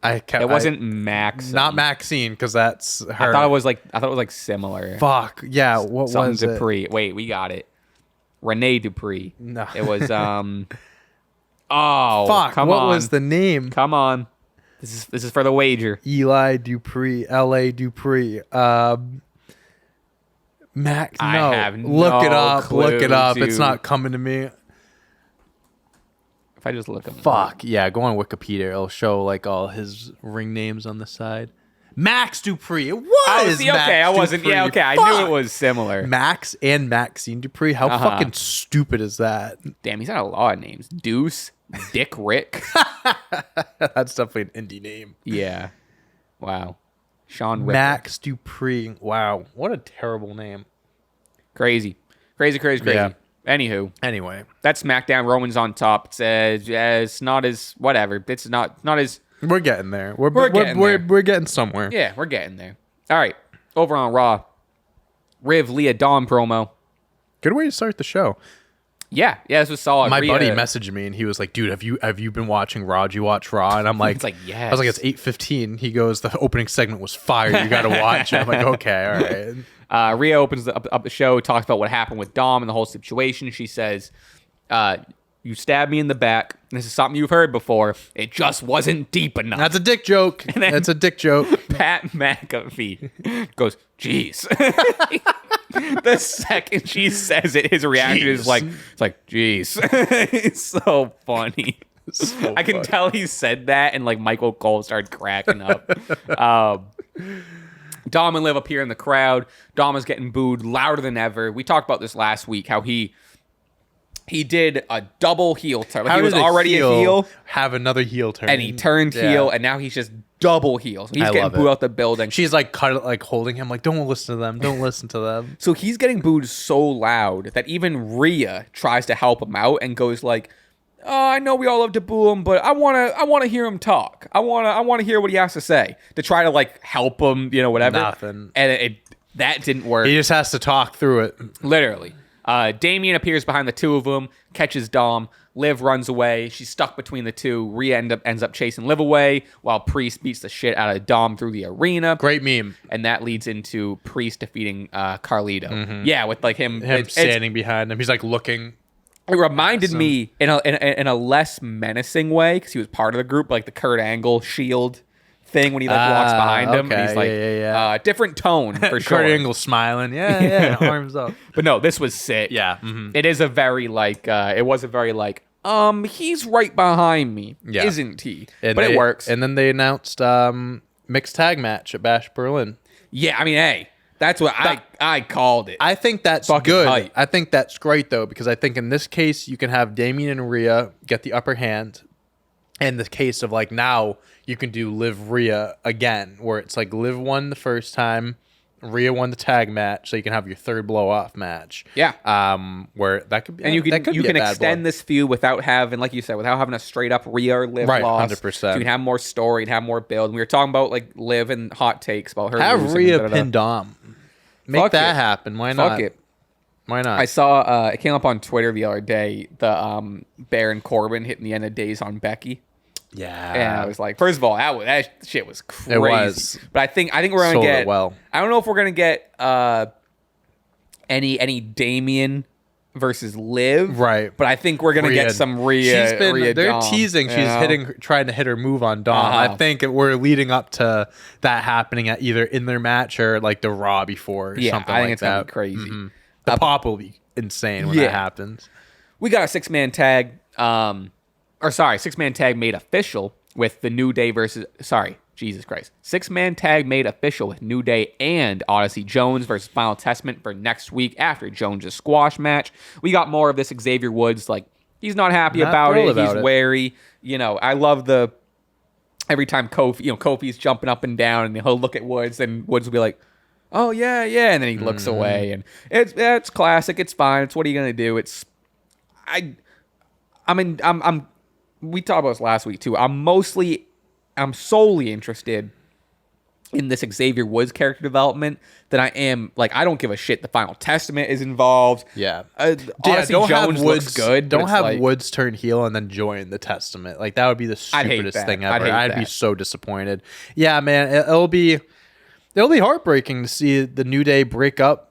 It wasn't Max. Not Maxine, because that's her. I thought it was like similar. Fuck. Yeah. What Something was it? Dupree. Wait, we got it. Renee Dupree. No. It was Oh, Fuck. come what on. was the name? Come on. This is for the wager. Eli Dupree. L.A. Dupree. Max. I No. have Look it no up. Look it clue, up. It's dude. not coming to me. If I just look him up. Fuck. Yeah, go on Wikipedia. It'll show like all his ring names on the side. Max Dupree. It was Oh, see, Max okay, I wasn't. Dupree. Yeah, okay, I Fuck. knew it was similar. Max and Maxine Dupree. How fucking stupid is that? Damn, he's got a lot of names. Deuce, Dick Rick. That's definitely an indie name. Yeah. Wow. Sean Ripper. Max Dupree. Wow. What a terrible name. Crazy. Yeah. Anywho, Anyway. that's SmackDown. Roman's on top. It's not as whatever. It's not as. We're getting there. We're getting there. We're getting somewhere. Yeah, we're getting there. All right. Over on Raw, Riv Leah Dawn promo. Good way to start the show. Yeah, this was solid. My buddy messaged me and he was like, "Dude, have you been watching Raw? Did you watch Raw?" And I'm like, It's like, yes. I was like, "It's 8:15." He goes, "The opening segment was fire. You got to watch it." I'm like, "Okay, all right." Rhea opens up the show, talks about what happened with Dom and the whole situation. She says, "You stabbed me in the back. This is something you've heard before. It just wasn't deep enough." That's a dick joke. That's a dick joke. Pat McAfee goes, "Jeez." The second she says it, his reaction is like, "It's like, jeez." It's so funny. So I can tell he said that, and like Michael Cole started cracking up. Dom and Liv appear in the crowd. Dom is getting booed louder than ever. We talked about this last week, how he did a double heel turn. Like, he was already a heel. Have another heel turn. And he turned heel, and now he's just double heel. So he's getting booed out the building. She's like holding him, like, "Don't listen to them. Don't listen to them." So he's getting booed so loud that even Rhea tries to help him out and goes like, "Oh, I know we all love to boo him, but I wanna hear him talk. I wanna hear what he has to say," to try to like help him, whatever. Nothing. And that didn't work. He just has to talk through it. Literally. Damien appears behind the two of them, catches Dom. Liv runs away. She's stuck between the two. Rhea ends up chasing Liv away while Priest beats the shit out of Dom through the arena. Great meme. And that leads into Priest defeating Carlito. Mm-hmm. Yeah, with like him standing behind him. He's like looking. It reminded me in a less menacing way, because he was part of the group, like the Kurt Angle shield thing when he like walks behind him. Okay. He's like, different tone for sure. Kurt Angle smiling. Yeah, arms up. But no, this was sick. Yeah. Mm-hmm. It is a very like, it was a very like, he's right behind me, isn't he? But it works. And then they announced mixed tag match at Bash Berlin. Yeah, I mean, hey, that's what I called it. I think that's Fucking good. hype. I think that's great, though, because I think in this case, you can have Damien and Rhea get the upper hand. In the case of, like, now, you can do Liv Rhea again, where it's like Liv won the first time, Rhea won the tag match, so you can have your third blow-off match. Yeah. Where that could be, and you can extend blood. this feud without having, like you said, without having a straight up Rhea or Liv loss. 100%. So you can have more story and have more build. And we were talking about like Liv and hot takes about her. Have losing, Rhea pin Dom. Make Fuck that it. happen. Why not? Fuck it. Why not? I saw it came up on Twitter the other day. The Baron Corbin hitting the end of days on Becky. Yeah. And I was like, first of all, that shit was crazy. It was. But I think we're gonna Sold get. it well. I don't know if we're gonna get any Damien versus Liv, right? But I think we're gonna get some Rhea. They're Dom, teasing. She's trying to hit her move on Dom. I think we're leading up to that happening at either in their match or like the Raw before, or something I think like it's that. gonna be crazy. Mm-hmm. The pop will be insane when that happens. We got a 6-man tag. 6-man tag made official with the New Day versus. Jesus Christ. 6-man tag made official with New Day and Odyssey Jones versus Final Testament for next week after Jones' squash match. We got more of this Xavier Woods. Like, he's not happy about it. He's wary. I love every time Kofi's jumping up and down and he'll look at Woods and Woods will be like, "Oh, yeah. And then he looks away. And it's classic. It's fine. It's what are you going to do? We talked about this last week too. I'm solely interested in this Xavier Woods character development that I am like, I don't give a shit. The Final Testament is involved. Yeah. Odyssey Jones looks good. Don't have Woods turn heel and then join the Testament. Like, that would be the stupidest thing ever. I'd be so disappointed. Yeah, man. It'll be heartbreaking to see the New Day break up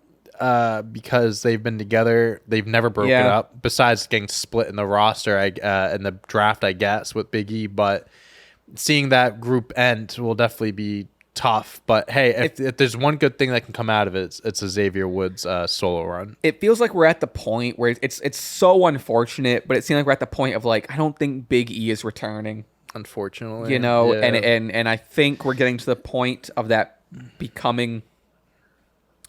because they've been together. They've never broken up besides getting split in the roster, in the draft, I guess, with Big E. But seeing that group end will definitely be tough. But hey, if there's one good thing that can come out of it, it's a Xavier Woods solo run. It feels like we're at the point where it's so unfortunate, but it seems like we're at the point of like, I don't think Big E is returning. Unfortunately, and I think we're getting to the point of that becoming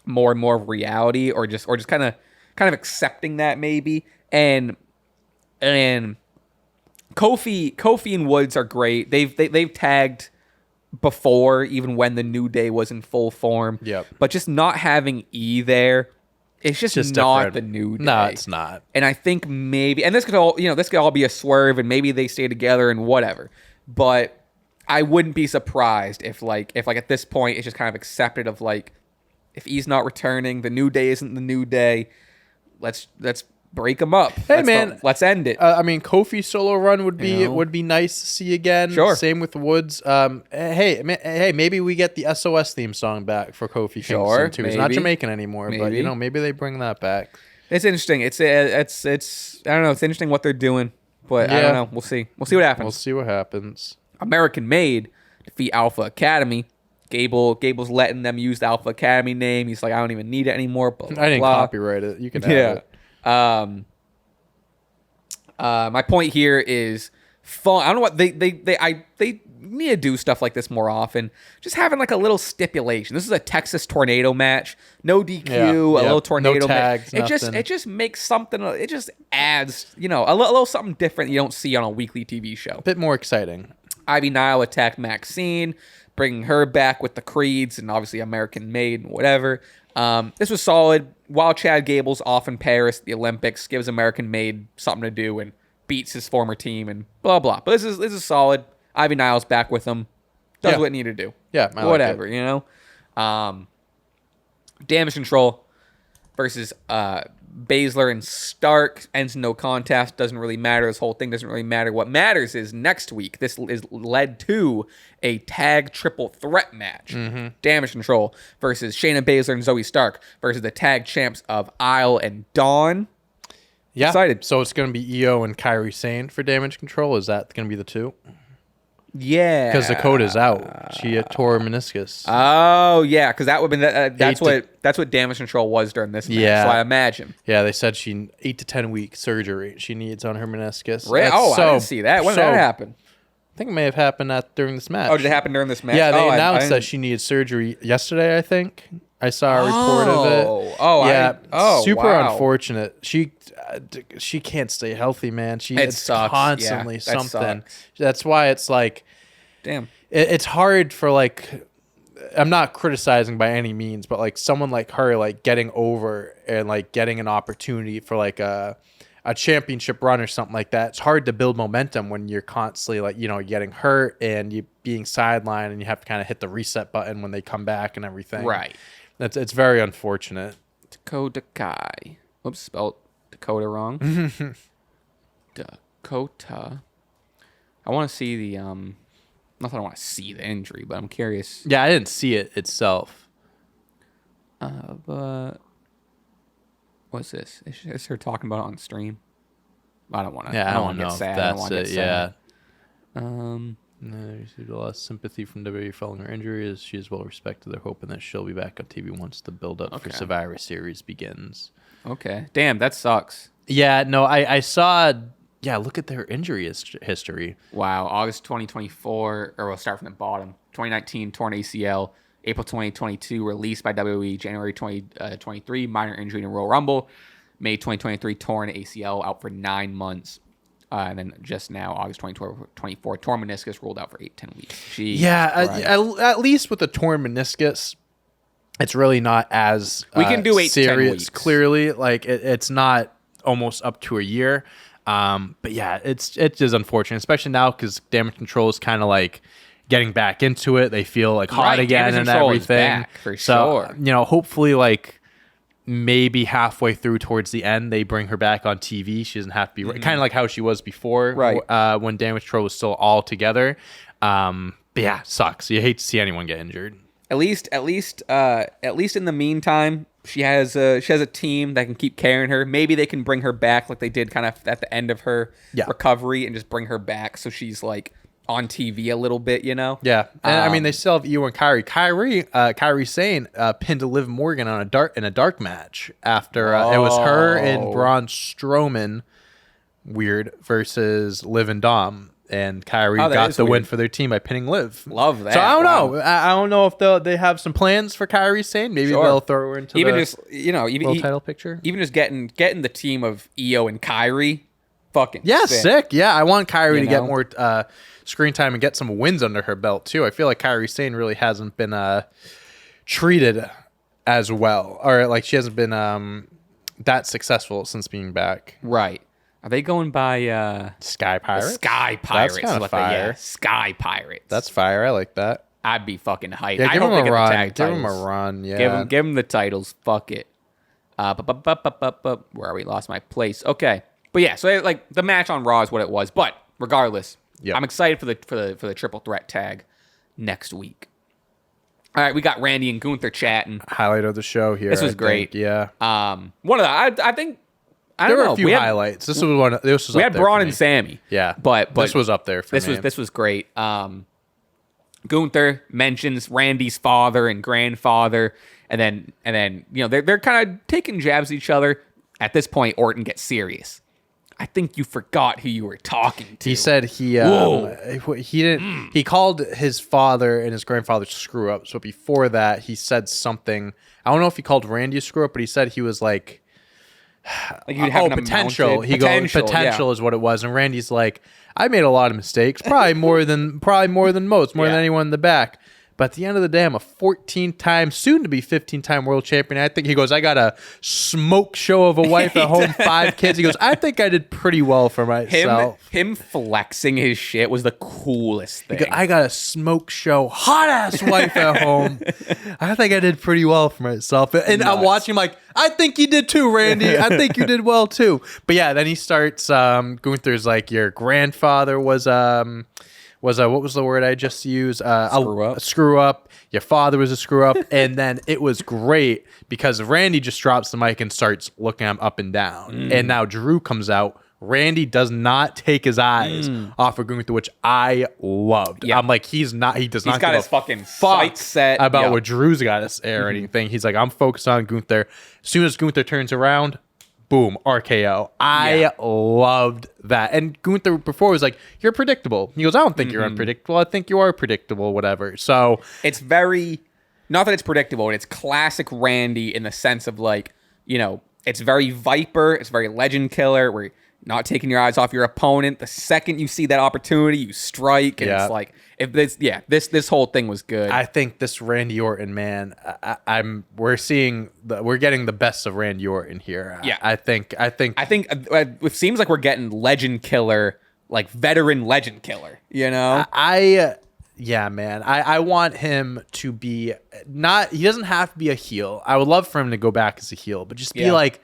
more and more reality, or just kind of accepting that maybe. And Kofi and Woods are great. They've tagged before, even when the New Day was in full form. Yep. But just not having E there, it's just not different. the New Day. No, it's not. And I think maybe, and this could all be a swerve, and maybe they stay together and whatever. But I wouldn't be surprised if at this point it's just kind of accepted of like, if E's not returning, the New Day isn't the New Day. Let's break them up. Hey, man. Let's end it. I mean, Kofi solo run would be You know? would be nice to see again. Sure. Same with Woods. Hey, maybe we get the SOS theme song back for Kofi Sure, Kingston too. It's not maybe. Jamaican anymore, but Maybe. maybe they bring that back. It's interesting. It's I don't know. It's interesting what they're doing, but I Yeah. don't know. We'll see. We'll see what happens. We'll see what happens. American Made defeat Alpha Academy. Gable's letting them use the Alpha Academy name. He's like, I don't even need it anymore. Blah, blah, I didn't blah. copyright it. You can have it. My point here is fun. I don't know what they need to do stuff like this more often. Just having like a little stipulation. This is a Texas tornado match. No DQ, Yeah, a little tornado no tags, match. nothing. It just makes something. It just adds, a little something different you don't see on a weekly TV show. A bit more exciting. Ivy Nile attacked Maxine, bringing her back with the Creeds and obviously American Made and whatever. This was solid. While Chad Gable's off in Paris, the Olympics, gives American Made something to do and beats his former team and blah blah. But this is solid. Ivy Nile's back with him. Does what it needed to do. Yeah, I like whatever, it. Damage Control versus Baszler and Stark ends in no contest. Doesn't really matter. This whole thing doesn't really matter. What matters is next week, this is led to a tag triple threat match. Damage Control versus Shayna Baszler and Zoe Stark versus the tag champs of Isle and Dawn. Yeah. Excited. So it's going to be Io and Kairi Sane for Damage Control. Is that going to be the two? Yeah. Because Dakota's out. She tore her meniscus. Oh, yeah, because that would have been that's what Damage Control was during this match. Yeah. So I imagine. Yeah, they said 8 to 10 week surgery she needs on her meniscus. Right? That's Oh, I didn't see that. When did that happen? I think it may have happened during this match. Oh, did it happen during this match? Yeah, they I announced that didn't- she needed surgery yesterday, I think. I saw a report of it. Oh, super wow. unfortunate. She can't stay healthy, man. It sucks. Constantly Yeah, that something. sucks. That's why it's like, Damn. it's hard for like, I'm not criticizing by any means, but like someone like her, like getting over and like getting an opportunity for like a championship run or something like that. It's hard to build momentum when you're constantly like, getting hurt and you being sidelined and you have to kind of hit the reset button when they come back and everything. Right. It's very unfortunate. Dakota Kai. Oops, spelled Dakota wrong. Dakota. I want to see the not that I want to see the injury, but I'm curious. Yeah, I didn't see it itself. But what's this? Is her talking about it on stream? I don't want to. Yeah, I don't know get if sad. I don't that's wanna it. get Yeah. sad. No, they received a lot of sympathy from WWE following her injury, as she is well respected. They're hoping that she'll be back on TV once the build-up for Okay. Survivor Series begins. Okay. Damn, that sucks. Yeah, no, I saw. Yeah, look at their injury history. Wow. August 2024, or we'll start from the bottom. 2019, torn ACL. April 2022, released by WWE. January 2023, minor injury in Royal Rumble. May 2023, torn ACL, out for 9 months. And then just now, August 2024, torn meniscus, ruled out for 8-10 weeks. Jeez, Christ. At least with the torn meniscus, it's really not as We can do 8 to 10 serious. weeks. Clearly, like it's not almost up to a year. But yeah, it's just unfortunate, especially now because Damage Control is kind of like getting back into it. They feel like hot Right, again Damage and Control is everything. back, for so, sure. hopefully like maybe halfway through towards the end, they bring her back on TV. She doesn't have to be kind of like how she was before, Right. when Damage Control was still all together. But yeah, sucks. You hate to see anyone get injured. At least in the meantime, she has a team that can keep carrying her. Maybe they can bring her back like they did kind of at the end of her recovery and just bring her back so she's like on TV a little bit, Yeah, and I mean they still have Io and Kairi. Kairi Sane pinned Liv Morgan on in a dark match after it was her and Braun Strowman, weird, versus Liv and Dom, and Kairi got the win for their team by pinning Liv. Love that. So I don't Wow. know. I don't know if they have some plans for Kairi Sane. Maybe Sure. they'll throw her into Even the just even world title picture. Even just getting the team of Io and Kairi, fucking Yeah, sick. Yeah, I want Kairi You to get know? more screen time and get some wins under her belt too. I feel like Kairi Sane really hasn't been treated as well, or like she hasn't been that successful since being back. Right. Are they going by Sky Pirates? Sky Pirates? That's kinda what fire. Sky Pirates. That's fire. I like that. I'd be fucking hyped. Yeah, I give hope him they a get the run. tag Give him a titles. run. Yeah. Give them the titles. Fuck it. Where are we? Lost my place. Okay, but yeah, so like the match on Raw is what it was. But regardless, I'm excited for the triple threat tag next week. All right, we got Randy and Gunther chatting. Highlight of the show here. This was great. Yeah. One of the I think. There were a few highlights. This was one. This was. We had Braun and Sammy. Yeah, but this was up there for me. This was great. Gunther mentions Randy's father and grandfather, and then they're kind of taking jabs at each other. At this point, Orton gets serious. I think you forgot who you were talking to. He said he didn't. He called his father and his grandfather screw up. So before that, he said something. I don't know if he called Randy a screw up, but he said he was like potential. Potential is what it was. And Randy's like, I made a lot of mistakes, probably more than most, more than anyone in the back. But at the end of the day, I'm a 14-time, soon-to-be 15-time world champion. I think he goes, I got a smoke show of a wife at home, 5 kids. He goes, I think I did pretty well for myself. Him flexing his shit was the coolest thing. Goes, I got a smoke show, hot-ass wife at home. I think I did pretty well for myself. And I'm watching him like, I think you did too, Randy. I think you did well too. But yeah, then he starts, Gunther's like, your grandfather was what was the word I just used? A screw up. Your father was a screw up. And then it was great because Randy just drops the mic and starts looking him up and down. And now Drew comes out. Randy does not take his eyes off of Gunther, which I loved. Yeah. I'm like, he does not He's got his fucking sights set about what Drew's got to say or anything. He's like, I'm focused on Gunther. As soon as Gunther turns around, boom, RKO. I loved that. And Gunther before was like, you're predictable. He goes, I don't think you're unpredictable. I think you are predictable, whatever. So it's very, not that it's predictable, but it's classic Randy in the sense of like, it's very Viper. It's very legend killer where you're not taking your eyes off your opponent. The second you see that opportunity, you strike. And it's like, this whole thing was good. I think this Randy Orton, man, we're getting the best of Randy Orton here. Yeah. I think it seems like we're getting legend killer, like veteran legend killer, Yeah, man. I want him to be he doesn't have to be a heel. I would love for him to go back as a heel, but just be like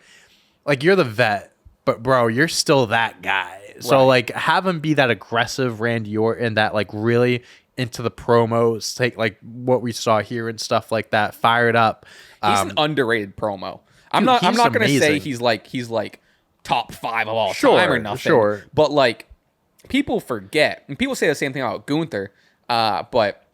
you're the vet, but bro, you're still that guy. So like have him be that aggressive Randy Orton that like really into the promos, take like what we saw here and stuff like that, fire it up. He's an underrated promo. I'm not gonna say he's like top 5 of all time or nothing. Sure. But like people forget, and people say the same thing about Gunther, but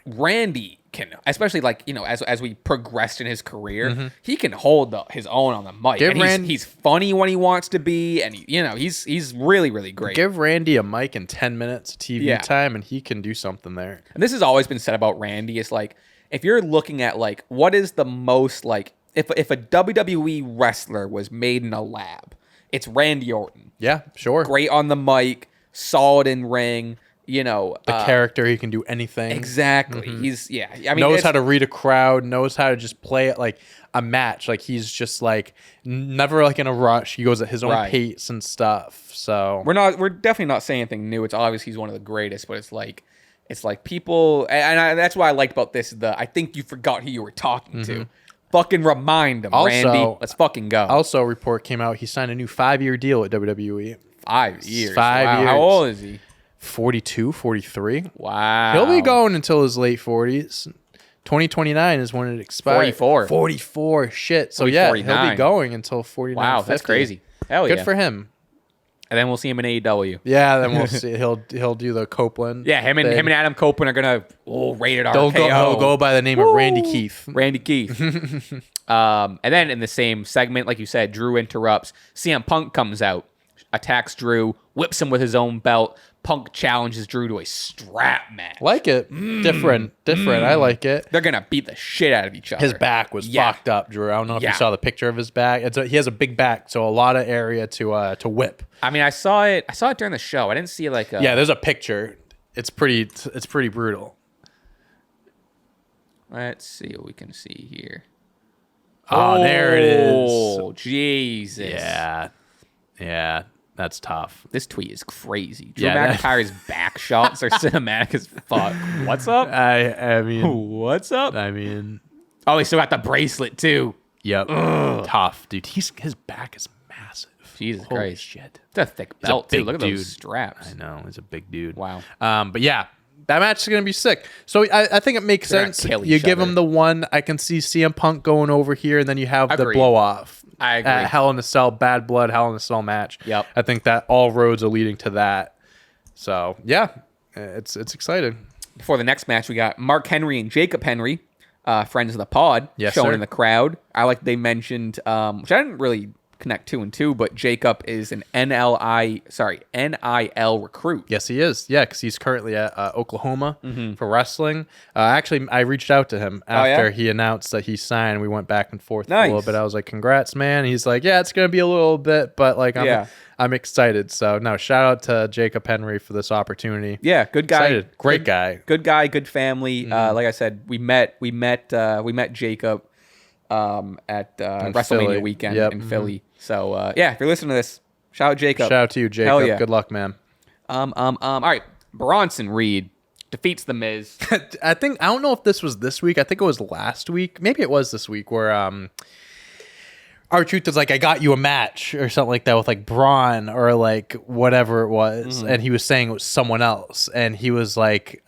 Randy can, especially like as we progressed in his career, he can hold his own on the mic. And he's funny when he wants to be, and he's really, really great. Give Randy a mic and 10 minutes of TV time, and he can do something there. And this has always been said about Randy. It's like if you're looking at like what is the most like if a WWE wrestler was made in a lab, it's Randy Orton. Yeah, sure. Great on the mic, solid in ring. The character, he can do anything. Exactly. He's knows how to read a crowd, knows how to just play it like a match. Like he's just like never like in a rush. He goes at his own pace and stuff. So we're definitely not saying anything new. It's obvious he's one of the greatest, but it's like people, and that's why I liked about this. I think you forgot who you were talking to. Fucking remind him, Randy. Let's fucking go. Also, a report came out. He signed a new 5-year deal at WWE. 5 years. 5 years. How old is he? 42, 43. Wow. He'll be going until his late 40s. 2029 is when it expires. 44. Shit. So yeah, 49. He'll be going until 49. Wow, 50. That's crazy. Hell yeah. Good for him. And then we'll see him in AEW. Yeah, then we'll see. He'll do the Copeland. Yeah, him and Adam Copeland are gonna rated RKO. He'll go by the name of Randy Keith. Randy Keith. And then in the same segment, like you said, Drew interrupts. CM Punk comes out, attacks Drew, whips him with his own belt. Punk challenges Drew to a strap match. Like it. Different. I like it. They're going to beat the shit out of each other. His back was fucked up, Drew. I don't know if you saw the picture of his back. He has a big back, so a lot of area to whip. I mean, I saw it during the show. I didn't see like a... Yeah, there's a picture. It's pretty brutal. Let's see what we can see here. Oh, there it is. Oh, Jesus. Yeah. That's tough. This tweet is crazy. Drew McIntyre's back shots are cinematic as fuck. What's up? I mean... What's up? I mean... Oh, he still got the bracelet, too. Yep. Tough, dude. His back is massive. Jesus Holy Christ. shit. It's a thick belt, too. big Look at dude. those straps. I know. He's a big dude. Wow. But yeah, that match is going to be sick. So I think it makes They're gonna sense. kill You each give other. him the one. I can see CM Punk going over here, and then you have the Agreed. blow off. I agree. At Hell in a Cell, Bad Blood, Hell in a Cell match. Yep. I think that all roads are leading to that. So yeah, it's exciting. Before the next match, we got Mark Henry and Jacob Henry, friends of the pod, Yes, showing sir. in the crowd. I like they mentioned, which I didn't really connect 2 and 2, but Jacob is an NIL recruit. Yes, he is. Yeah, because he's currently at Oklahoma Mm-hmm. for wrestling. Actually, I reached out to him after yeah? he announced that he signed. We went back and forth Nice. a little bit. I was like, "Congrats, man!" He's like, "Yeah, it's gonna be a little bit, but like, I'm excited." So no, shout out to Jacob Henry for this opportunity. Yeah, good guy. Excited. Great guy. Good guy, good family. Like I said, we met Jacob at WrestleMania Philly. weekend Yep. in Philly. So yeah, if you're listening to this, shout out Jacob. Shout out to you, Jacob. Hell yeah. Good luck, man. All right, Bronson Reed defeats The Miz. I don't know if this was this week. I think it was last week. Maybe it was this week where R-Truth is like, I got you a match or something like that with like Braun or like whatever it was. And he was saying it was someone else. And he was like,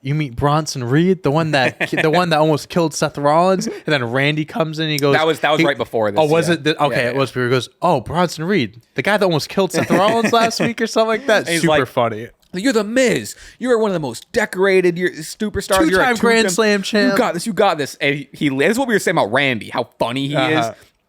you mean Bronson Reed, the one that almost killed Seth Rollins? And then Randy comes in and he goes, That was right before this. Oh, was yeah. it? Okay, Yeah, it was. He goes, oh, Bronson Reed, the guy that almost killed Seth Rollins last week or something like that. He's Super like, funny. You're The Miz. You're one of the most decorated superstars. You're a Two-time Grand Slam champ. You got this. You got this. And this is what we were saying about Randy, how funny he is.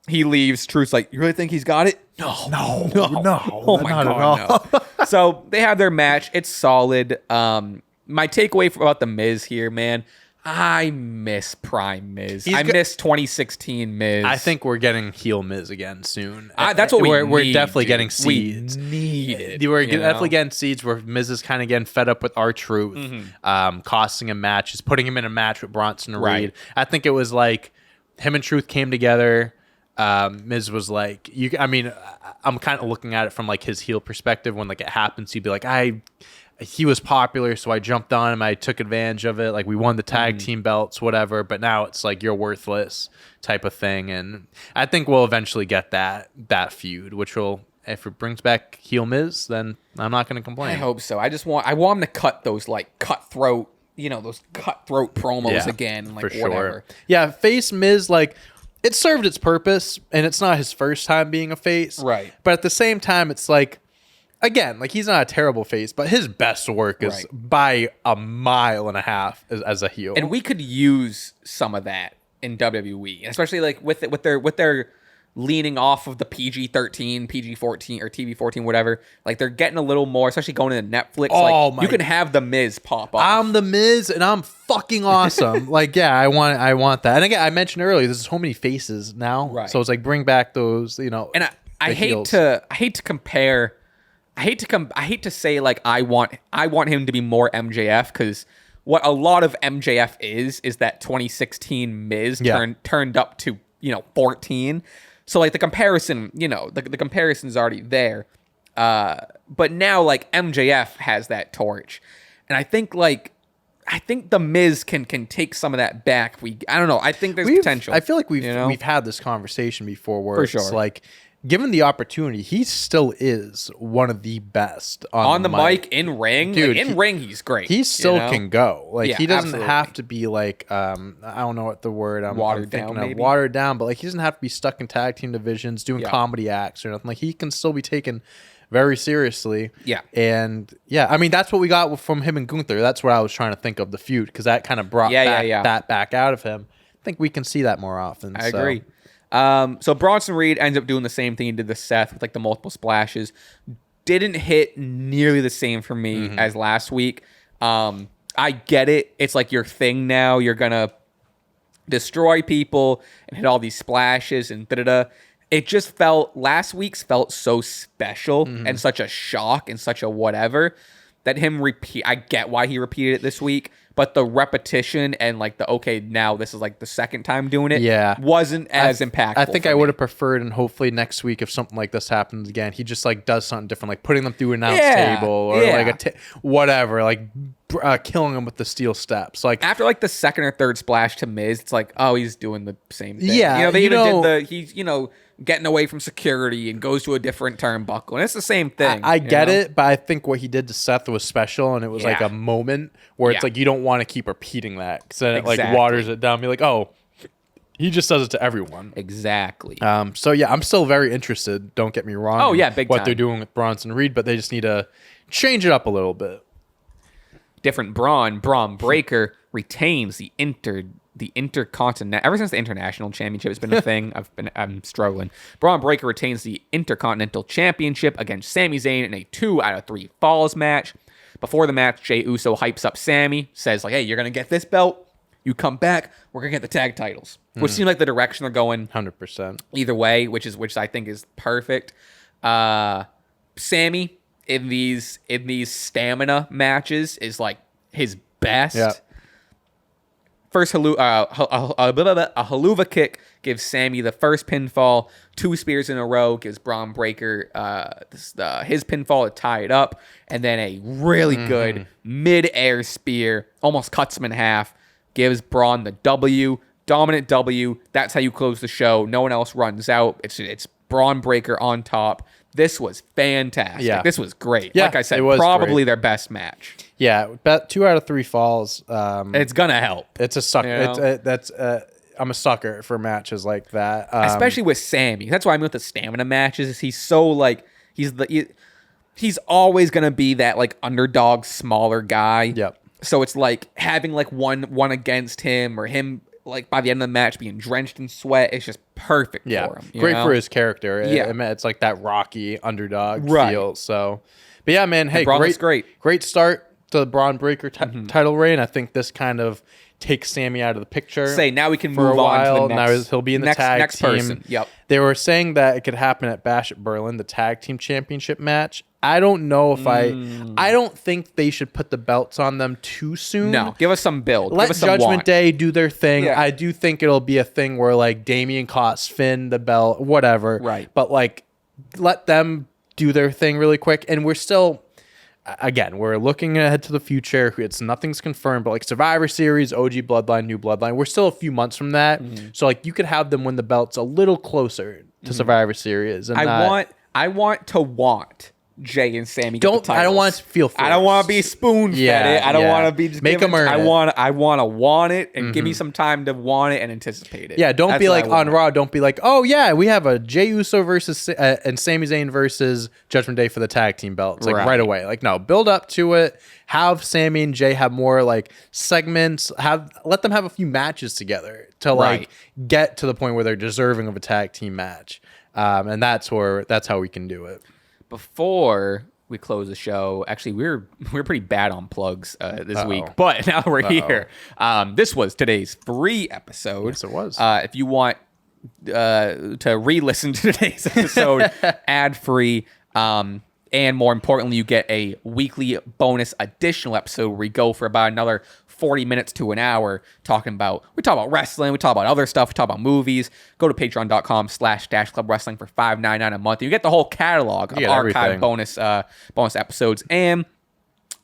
He leaves. Truth's like, you really think he's got it? No. Oh my not at God, no. So they have their match. It's solid. My takeaway about The Miz here, man, I miss Prime Miz. I miss 2016 Miz. I think we're getting heel Miz again soon. That's what we're need, definitely dude. getting seeds. We need it. We're you definitely know? getting seeds where Miz is kind of getting fed up with R-Truth, costing him matches, putting him in a match with Bronson Reed. Right. I think it was like him and Truth came together. Miz was like, I'm kind of looking at it from like his heel perspective. When like it happens, he'd be like, he was popular, so I jumped on him. I took advantage of it. Like we won the tag team belts, whatever. But now it's like you're worthless type of thing. And I think we'll eventually get that feud, which will, if it brings back heel Miz, then I'm not going to complain. I hope so. I want him to cut those like cutthroat, those cutthroat promos again, and like for whatever. sure. Yeah, face Miz, like it served its purpose, and it's not his first time being a face. Right. But at the same time, it's like, again, like he's not a terrible face, but his best work is by a mile and a half as a heel. And we could use some of that in WWE, especially like with their leaning off of the PG-13, PG-14, or TV-14, whatever. Like they're getting a little more, especially going into Netflix. Oh, like you can have The Miz pop up. I'm The Miz, and I'm fucking awesome. Like, yeah, I want that. And again, I mentioned earlier, there's so many faces now, Right. so it's like bring back those, And the I hate heels. to compare. I hate to say like I want him to be more MJF, because what a lot of MJF is that 2016 Miz turned up to 14. So like the comparison, the comparison's already there. But now like MJF has that torch, and I think The Miz can take some of that back. I don't know. I think there's potential. I feel like we've had this conversation before where For it's sure. like, given the opportunity, he still is one of the best on the mic, in ring. Dude, Like, in ring, he's great. He still can go. Like, Yeah, he doesn't absolutely. have to be like, I don't know what the word I'm Watered thinking down, of. maybe? Watered down, but like he doesn't have to be stuck in tag team divisions doing Yeah. comedy acts or nothing. Like, he can still be taken very seriously. Yeah. And yeah, I mean, that's what we got from him and Gunther. That's what I was trying to think of, the feud, because that kind of brought that back out of him. I think we can see that more often. I agree. So Bronson Reed ends up doing the same thing he did to Seth with like the multiple splashes. Didn't hit nearly the same for me as last week. I get it. It's like your thing now. You're gonna destroy people and hit all these splashes and da-da-da. It just last week's felt so special and such a shock and such a whatever that I get why he repeated it this week, but the repetition and like now this is like the second time doing it wasn't as impactful. I think for I me. would have preferred, and hopefully next week, if something like this happens again, he just like does something different, like putting them through an announce table or like whatever, like killing him with the steel steps. Like after like the second or third splash to Miz, it's like, oh, he's doing the same thing. Yeah, they even did he's getting away from security and goes to a different turnbuckle, and it's the same thing. I get it, but I think what he did to Seth was special, and it was like a moment where it's like you don't want to keep repeating that because then it like waters it down. Be like, oh, he just does it to everyone. Exactly. So yeah, I'm still very interested. Don't get me wrong. Oh yeah, big what time. they're doing with Bronson Reed, but they just need to change it up a little bit. Different Bron Breakker retains the Intercontinental. Ever since the International Championship has been a thing, I'm struggling. Bron Breakker retains the Intercontinental Championship against Sami Zayn in a 2 out of 3 falls match. Before the match, Jey Uso hypes up Sami, says like, "Hey, you're gonna get this belt. You come back, we're gonna get the tag titles," which seems like the direction they're going. 100%. Either way, which I think is perfect. Sami in these stamina matches is like his best. Yeah. First a haluva kick gives Sami the first pinfall. 2 spears in a row gives Bron Breakker his pinfall to tie it up, and then a really good mid-air spear almost cuts him in half. Gives Braun the W, dominant W. That's how you close the show. No one else runs out. It's Bron Breakker on top. This was fantastic. Yeah. This was great. Yeah, like I said, it was probably great. their best match. Yeah, bet 2 out of 3 falls. And it's gonna help. It's a sucker. You know? I'm a sucker for matches like that, Especially with Sami. That's why I'm with the stamina matches. Is he's so like he's always gonna be that like underdog, smaller guy. Yep. So it's like having like one against him or him like by the end of the match being drenched in sweat. It's just perfect for him. Great know? for his character. Yeah. It's like that Rocky underdog Right. feel. So, but yeah, man. Hey, Braun looks great start to the Bron Breakker title reign. I think this kind of takes Sami out of the picture. Now we can for move a while. on to the next. Now he'll be in the tag next team. person. Yep. They were saying that it could happen at Bash at Berlin, the tag team championship match. I don't know if I don't think they should put the belts on them too soon. No, give us some build. Let give us some Judgment want. Day do their thing. Yeah. I do think it'll be a thing where like Damian costs Finn the belt, whatever. Right. But like, let them do their thing really quick. And we're still, again, we're looking ahead to the future. Nothing's confirmed, but like Survivor Series, OG Bloodline, New Bloodline, we're still a few months from that. So like, you could have them win the belts a little closer to Survivor Series. And I want to want Jay and Sami get the titles. I don't want it to feel forced. I don't want to be spoon fed it. I don't want to be just make them earn it. I want to want it and give me some time to want it and anticipate it. Yeah, don't That's be what like I want. on Raw. Don't be like, oh yeah, we have a Jey Uso versus and Sami Zayn versus Judgment Day for the tag team belts. Like right away. Like no, build up to it. Have Sami and Jay have more like segments. Let them have a few matches together to like get to the point where they're deserving of a tag team match. And that's how we can do it. Before we close the show, actually we're pretty bad on plugs this week, but now we're here. This was today's free episode. Yes, it was. If you want to re-listen to today's episode ad free, and more importantly, you get a weekly bonus additional episode where we go for about another 40 minutes to an hour we talk about wrestling, we talk about other stuff, we talk about movies. Go to patreon.com/Stache Club Wrestling for $5.99 a month. You get the whole catalog of archive bonus episodes, and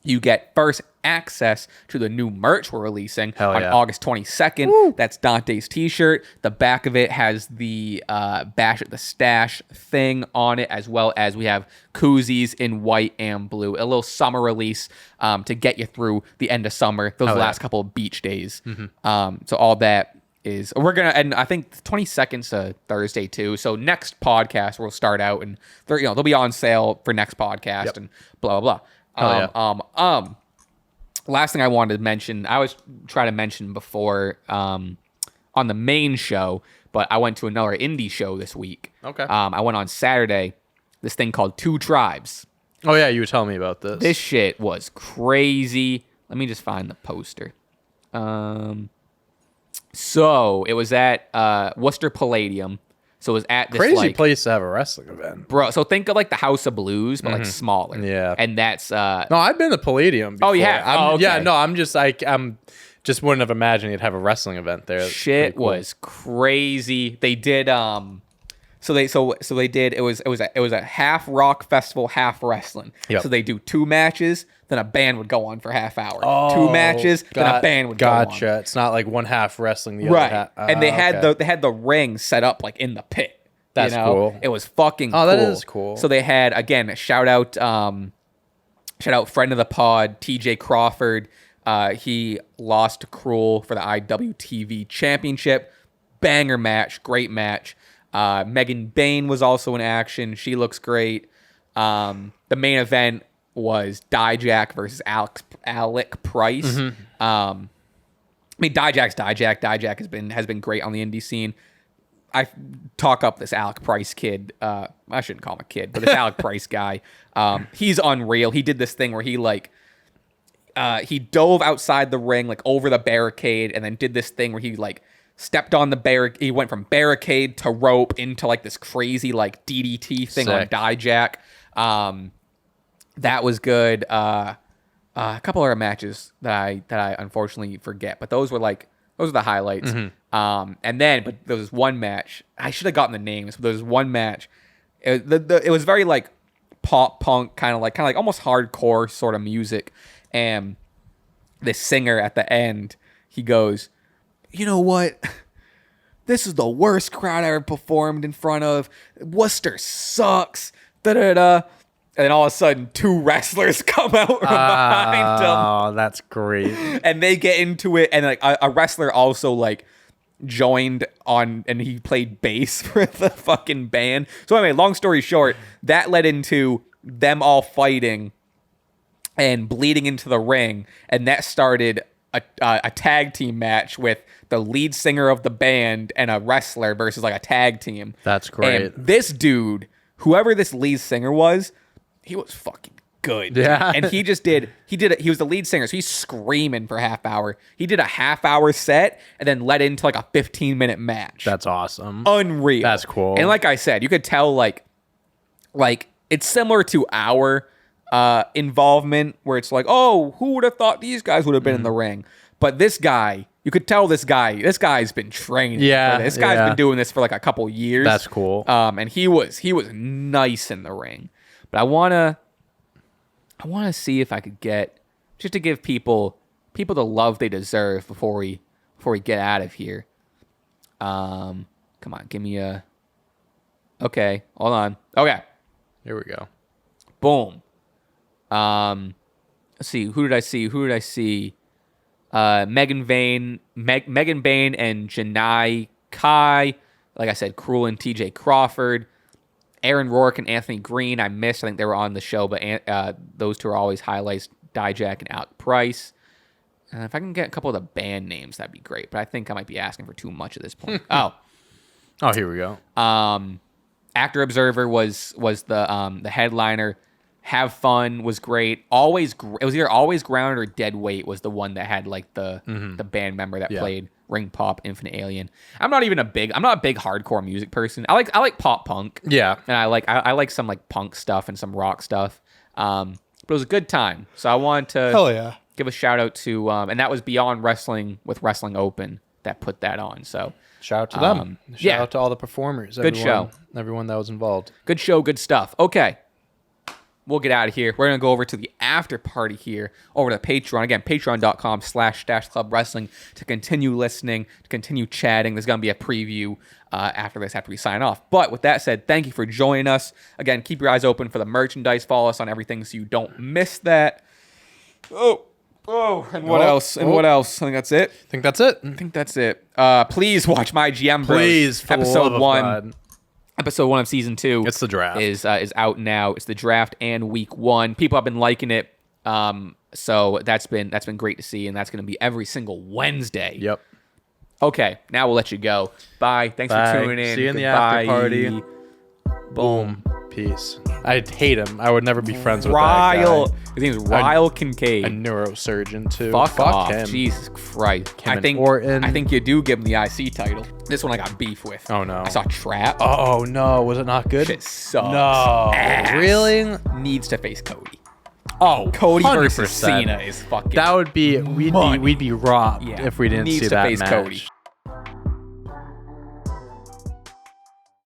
you get first access to the new merch we're releasing on August 22nd. Woo! That's Dante's t-shirt. The back of it has the Bash at the Stash thing on it, as well as we have koozies in white and blue. A little summer release to get you through the end of summer, those last couple of beach days. So all that is, and I think the 22nd's a Thursday too. So next podcast we'll start out and they'll be on sale for next podcast and blah, blah, blah. Last thing I wanted to mention, I was trying to mention before on the main show, but I went to another indie show this week. Okay. I went on Saturday, this thing called Two Tribes. Oh yeah, you were telling me about this. This shit was crazy. Let me just find the poster. So it was at Worcester Palladium. So it was at this crazy place to have a wrestling event, bro. So think of like the House of Blues, but like smaller. Yeah, and that's no, I've been to Palladium before. Oh yeah, okay. Yeah, no, I'm just like just wouldn't have imagined you'd have a wrestling event there. Shit cool. Was crazy. They did So they did. It was a half rock festival, half wrestling. Yep. So they do 2 matches, then a band would go on for a half hour. Oh, 2 matches, then a band would go on. Gotcha. It's not like one half wrestling, the Right. other half. And they had the ring set up like in the pit. That's cool. It was fucking cool. Oh, that is cool. So they had, again, shout out friend of the pod, TJ Crawford. He lost to Cruel for the IWTV Championship. Banger match, great match. Megan Bain was also in action. She looks great. The main event was Dijak versus Alec Price. Mm-hmm. I mean, Dijak's Dijak. Dijak has been great on the indie scene. I talk up this Alec Price kid. I shouldn't call him a kid, but this Alec Price guy. He's unreal. He did this thing where he dove outside the ring, like over the barricade, and then did this thing where he like stepped on the barricade. He went from barricade to rope into like this crazy like DDT thing on Dijak. That was good. A couple other matches that I unfortunately forget, but those were the highlights. Mm-hmm. And then, but there was one match. I should have gotten the names, but there was one match. It was very like pop punk, kind of like almost hardcore sort of music. And this singer at the end, he goes, "You know what? This is the worst crowd I ever performed in front of. Worcester sucks." Da da da. And then all of a sudden, 2 wrestlers come out from behind him. Oh, that's great. And they get into it, and like a wrestler also like joined on, and he played bass for the fucking band. So anyway, long story short, that led into them all fighting and bleeding into the ring, and that started a tag team match with the lead singer of the band and a wrestler versus like a tag team. That's great. And this dude, whoever this lead singer was, he was fucking good. Yeah. And he was the lead singer, so he's screaming for a half hour. He did a half hour set and then led into like a 15-minute match. That's awesome. Unreal. That's cool. And like I said, you could tell like it's similar to our involvement where it's like, oh, who would have thought these guys would have been in the ring? But this guy, you could tell this guy's been training. Yeah. For this guy's been doing this for like a couple years. That's cool. And he was nice in the ring. But I wanna see if I could get, just to give people the love they deserve before we get out of here. Come on, give me a. Okay, hold on. Okay, Here we go. boom. Let's see. Who did I see? Megan Bain and Janai Kai. Like I said, Cruel and TJ Crawford. Aaron Rourke and Anthony Green, I missed. I think they were on the show, but those 2 are always highlights. Dijak and Alec Price. If I can get a couple of the band names, that'd be great. But I think I might be asking for too much at this point. Oh, here we go. Actor Observer was the headliner. Have Fun was great. It was either Always Grounded or Dead Weight was the one that had like the band member that played Ring Pop, Infinite Alien. I'm not a big hardcore music person. I like pop punk. Yeah. And I like some like punk stuff and some rock stuff. But it was a good time. So I wanted to Hell yeah. give a shout out to and that was Beyond Wrestling with Wrestling Open that put that on. So Shout out to them. Shout out to all the performers. Good show. Everyone that was involved. Good show, good stuff. Okay. We'll get out of here. We're going to go over to the after party here, over to Patreon. Again, patreon.com/Stache Club Wrestling to continue listening, to continue chatting. There's going to be a preview after we sign off. But with that said, thank you for joining us. Again, keep your eyes open for the merchandise. Follow us on everything so you don't miss that. Oh, and what else? And what else? I think that's it. I think that's it. Please watch my GM Bros. Please, for the love of God. Episode 1 of season 2. It's the draft. Is out now. It's the draft and week 1. People have been liking it. So that's been great to see, and that's going to be every single Wednesday. Yep. Okay, now we'll let you go. Bye. Thanks for tuning in. See you in the Goodbye. after party. Boom. Peace. I'd hate him. I would never be friends with that Ryle. guy. His name's Ryle Kincaid. A neurosurgeon too. Fuck off. him. Jesus Christ. Him and Orton. I think you do give him the IC title. This one I got beef with. Oh no. I saw Trap. Oh no. Was it not good? Shit sucks. No. Ass. Really? Needs to face Cody. Oh, Cody 100%. versus Cena is fucking. That would be money. we'd be robbed Yeah. if we didn't Needs see to that face match. Cody.